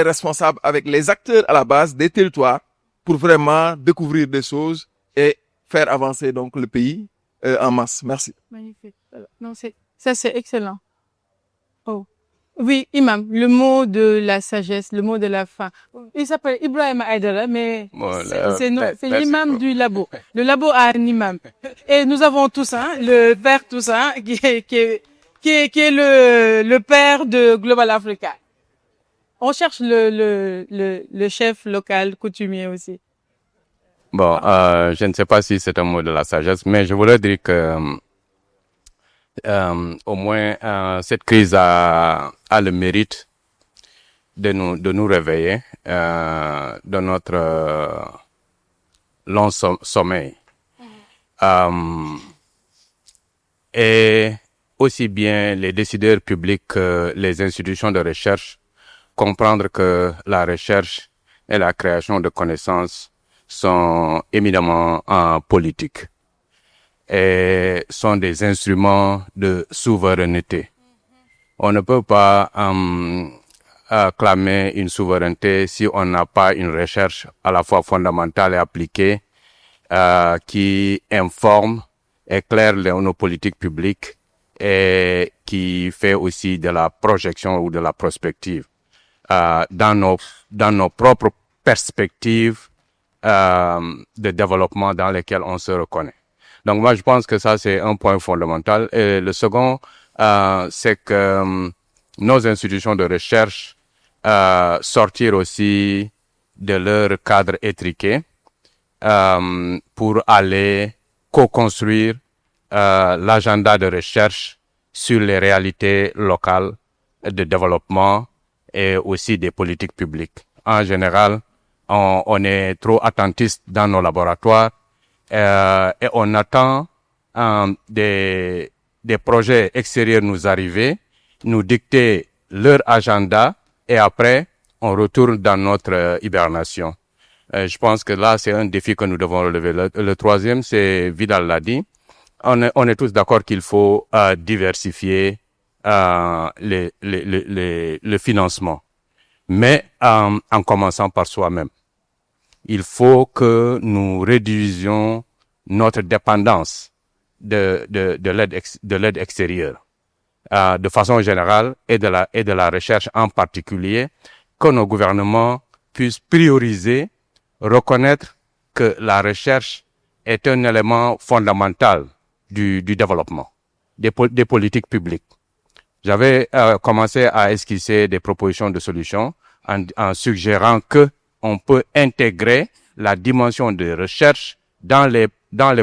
responsables avec les acteurs à la base des territoires pour vraiment découvrir des choses et faire avancer donc le pays en masse. Merci. Magnifique. Non, ça c'est excellent. Oh. Oui, Imam, le mot de la sagesse, le mot de la fin. Il s'appelle Ibrahim Aïdara, mais c'est l'imam du labo. Le labo a un imam. Et nous avons Toussaint, le père Toussaint, qui est le père de Global Africa. On cherche le chef local coutumier aussi. Bon, je ne sais pas si c'est un mot de la sagesse, mais je voudrais dire que au moins cette crise a le mérite de nous réveiller de notre long sommeil. Et aussi bien les décideurs publics que les institutions de recherche comprendre que la recherche et la création de connaissances sont éminemment politiques et sont des instruments de souveraineté. On ne peut pas clamer une souveraineté si on n'a pas une recherche à la fois fondamentale et appliquée qui informe, éclaire nos politiques publiques et qui fait aussi de la projection ou de la prospective dans nos propres perspectives de développement dans lesquelles on se reconnaît. Donc moi je pense que ça c'est un point fondamental. Et le second, c'est que nos institutions de recherche sortir aussi de leur cadre étriqué pour aller co-construire l'agenda de recherche sur les réalités locales de développement et aussi des politiques publiques. En général, on est trop attentiste dans nos laboratoires et on attend des projets extérieurs nous arriver, nous dicter leur agenda et après on retourne dans notre hibernation. Je pense que là c'est un défi que nous devons relever. Le troisième, c'est Vidal l'a dit, on est tous d'accord qu'il faut diversifier le financement, mais en commençant par soi-même. Il faut que nous réduisions notre dépendance de l'aide extérieure, de façon générale et de la recherche en particulier, que nos gouvernements puissent prioriser, reconnaître que la recherche est un élément fondamental du développement, des politiques publiques. J'avais commencé à esquisser des propositions de solutions en suggérant que on peut intégrer la dimension de recherche dans les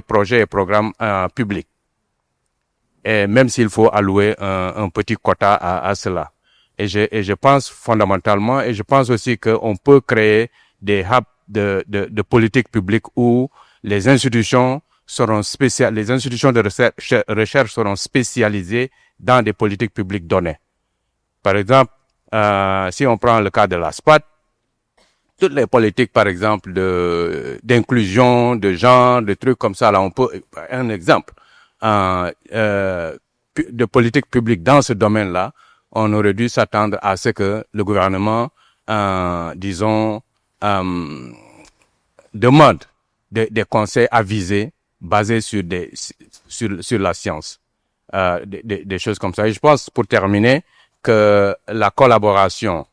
projets et programmes publics. Et même s'il faut allouer un petit quota à cela. Et je pense fondamentalement, et je pense aussi qu'on peut créer des hubs de politique publique où les institutions de recherche seront spécialisées dans des politiques publiques données. Par exemple, si on prend le cas de la SPAD, toutes les politiques, par exemple, d'inclusion, de genre, de trucs comme ça, là, on peut, un exemple, de politique publique dans ce domaine-là, on aurait dû s'attendre à ce que le gouvernement, disons, demande des conseils avisés basés sur la science, des choses comme ça. Et je pense, pour terminer, que la collaboration,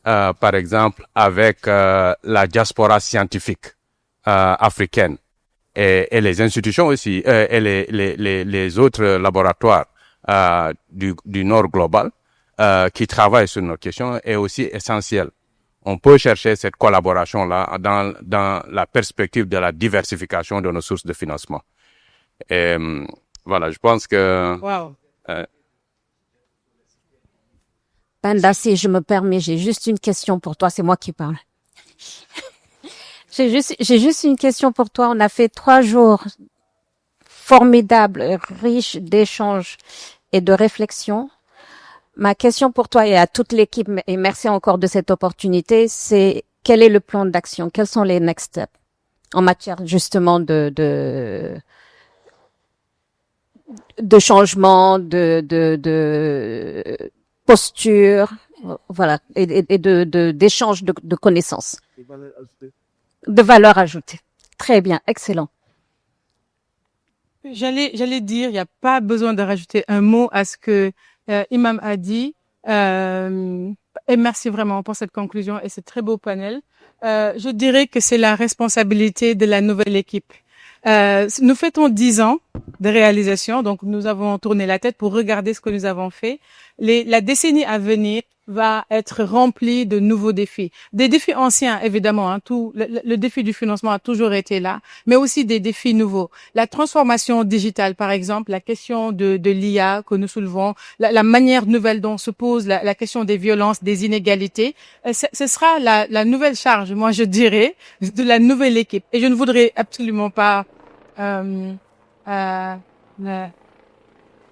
par exemple, avec la diaspora scientifique africaine et les institutions aussi, et les autres laboratoires du Nord global qui travaillent sur nos questions est aussi essentielle. On peut chercher cette collaboration-là dans la perspective de la diversification de nos sources de financement. Et voilà, je pense que... Wow. Penda, si je me permets, j'ai juste une question pour toi. C'est moi qui parle. J'ai juste une question pour toi. On a fait 3 jours formidables, riches d'échanges et de réflexions. Ma question pour toi et à toute l'équipe, et merci encore de cette opportunité, c'est quel est le plan d'action? Quels sont les next steps en matière justement de changement, de posture, voilà, et d'échange de connaissances, de valeur ajoutée. Très bien, excellent. J'allais dire, il n'y a pas besoin de rajouter un mot à ce que Imam a dit. Et merci vraiment pour cette conclusion et ce très beau panel. Je dirais que c'est la responsabilité de la nouvelle équipe. Nous fêtons 10 ans de réalisation, donc nous avons tourné la tête pour regarder ce que nous avons fait. La décennie à venir va être remplie de nouveaux défis. Des défis anciens, évidemment, le défi du financement a toujours été là, mais aussi des défis nouveaux. La transformation digitale, par exemple, la question de l'IA que nous soulevons, la manière nouvelle dont se pose la question des violences, des inégalités, ce sera la nouvelle charge, moi je dirais, de la nouvelle équipe. Et je ne voudrais absolument pas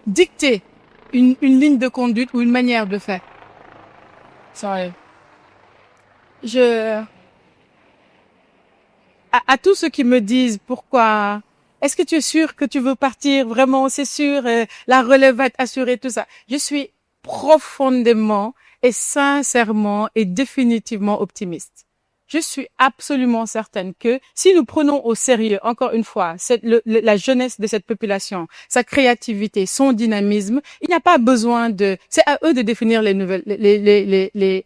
dicter une ligne de conduite ou une manière de faire. Sorry. À tous ceux qui me disent pourquoi, est-ce que tu es sûr que tu veux partir? Vraiment, c'est sûr, la relève va être assurée, tout ça. Je suis profondément est sincèrement et définitivement optimiste. Je suis absolument certaine que si nous prenons au sérieux, encore une fois, la jeunesse de cette population, sa créativité, son dynamisme, il n'y a pas besoin c'est à eux de définir les nouvelles, les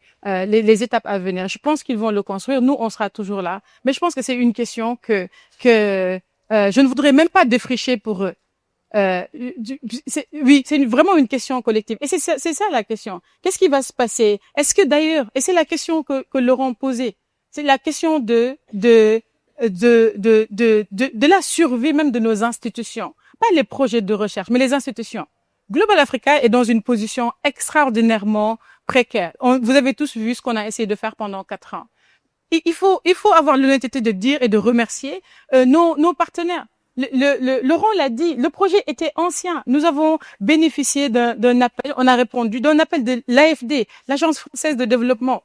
étapes à venir. Je pense qu'ils vont le construire. Nous, on sera toujours là. Mais je pense que c'est une question que je ne voudrais même pas défricher pour eux. C'est vraiment une question collective. Et c'est ça la question. Qu'est-ce qui va se passer? Est-ce que d'ailleurs, et c'est la question que Laurent posait, c'est la question de la survie même de nos institutions. Pas les projets de recherche, mais les institutions. Global Africa est dans une position extraordinairement précaire. Vous avez tous vu ce qu'on a essayé de faire pendant 4 ans. Il faut avoir l'honnêteté de dire et de remercier nos partenaires. Laurent l'a dit, le projet était ancien. Nous avons bénéficié d'un appel, on a répondu, d'un appel de l'AFD, l'Agence française de développement,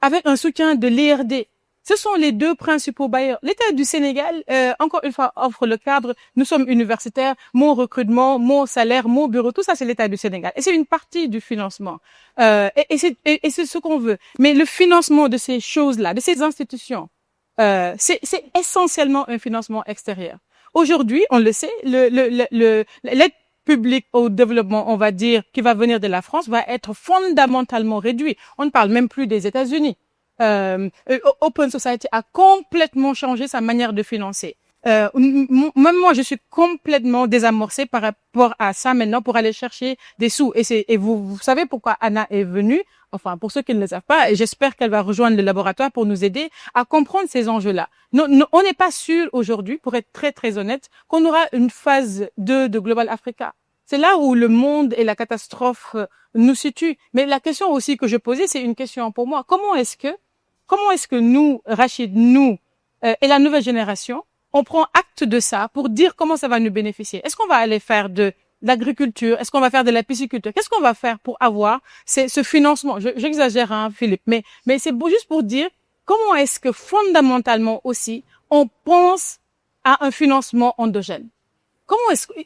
avec un soutien de l'IRD. Ce sont les 2 principaux bailleurs. L'État du Sénégal, encore une fois, offre le cadre. Nous sommes universitaires, mon recrutement, mon salaire, mon bureau, tout ça, c'est l'État du Sénégal. Et c'est une partie du financement. Et c'est ce qu'on veut. Mais le financement de ces choses-là, de ces institutions, c'est essentiellement un financement extérieur. Aujourd'hui, on le sait, l'aide publique au développement, on va dire, qui va venir de la France, va être fondamentalement réduit. On ne parle même plus des États-Unis. Open Society a complètement changé sa manière de financer. Même moi, je suis complètement désamorcée par rapport à ça maintenant pour aller chercher des sous. Et vous savez pourquoi Anna est venue. Enfin, pour ceux qui ne le savent pas, et j'espère qu'elle va rejoindre le laboratoire pour nous aider à comprendre ces enjeux-là. On n'est pas sûr aujourd'hui, pour être très très honnête, qu'on aura une phase 2 de Global Africa. C'est là où le monde et la catastrophe nous situent. Mais la question aussi que je posais, c'est une question pour moi. Comment est-ce que nous, Rachid, et la nouvelle génération, on prend acte de ça pour dire comment ça va nous bénéficier? Est-ce qu'on va aller faire de l'agriculture? Est-ce qu'on va faire de la pisciculture? Qu'est-ce qu'on va faire pour avoir ce financement? J'exagère, hein, Philippe, mais c'est juste pour dire comment est-ce que fondamentalement aussi on pense à un financement endogène.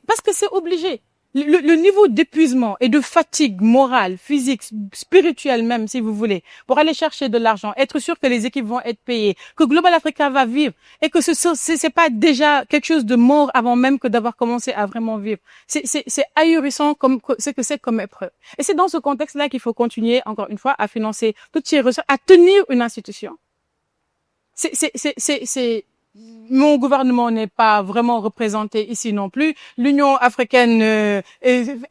Parce que c'est obligé. Le niveau d'épuisement et de fatigue morale, physique, spirituelle même, si vous voulez, pour aller chercher de l'argent, être sûr que les équipes vont être payées, que Global Africa va vivre et que c'est pas déjà quelque chose de mort avant même que d'avoir commencé à vraiment vivre. C'est ahurissant comme épreuve. Et c'est dans ce contexte-là qu'il faut continuer, encore une fois, à financer toutes ces ressources, à tenir une institution. Mon gouvernement n'est pas vraiment représenté ici non plus. L'Union africaine elle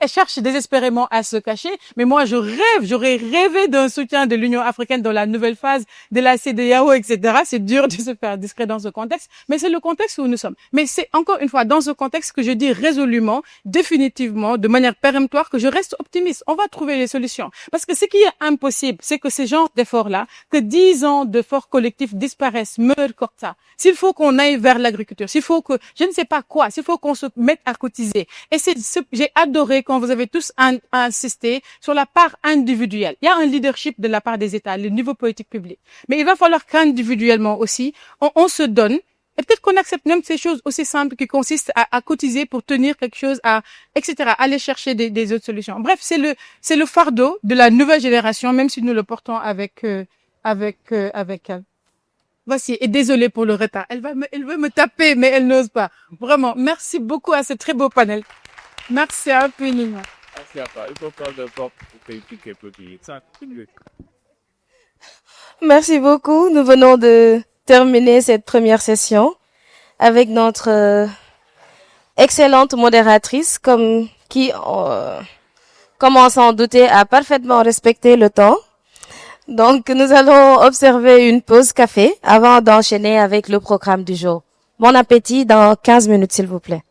cherche désespérément à se cacher. Mais moi, j'aurais rêvé d'un soutien de l'Union africaine dans la nouvelle phase de la CEDEAO, etc. C'est dur de se faire discret dans ce contexte, mais c'est le contexte où nous sommes. Mais c'est encore une fois dans ce contexte que je dis résolument, définitivement, de manière péremptoire, que je reste optimiste. On va trouver les solutions. Parce que ce qui est impossible, c'est que ces genres d'efforts-là, que 10 ans d'efforts collectifs disparaissent, meurent comme ça. S'il faut qu'on aille vers l'agriculture, s'il faut que, je ne sais pas quoi, s'il faut qu'on se mette à cotiser. Et j'ai adoré quand vous avez tous insisté sur la part individuelle. Il y a un leadership de la part des États, le niveau politique public. Mais il va falloir qu'individuellement aussi, on se donne. Et peut-être qu'on accepte même ces choses aussi simples qui consistent à cotiser pour tenir quelque chose, etc., aller chercher des autres solutions. Bref, c'est le fardeau de la nouvelle génération, même si nous le portons avec elle. Voici, et désolée pour le retard. Elle veut me taper, mais elle n'ose pas. Vraiment, merci beaucoup à ce très beau panel. Merci infiniment. Merci à toi. Il faut faire de porte pour expliquer ça. Merci beaucoup. Nous venons de terminer cette première session avec notre excellente modératrice qui, comme on s'en doutait, a parfaitement respecté le temps. Donc, nous allons observer une pause café avant d'enchaîner avec le programme du jour. Bon appétit dans 15 minutes, s'il vous plaît.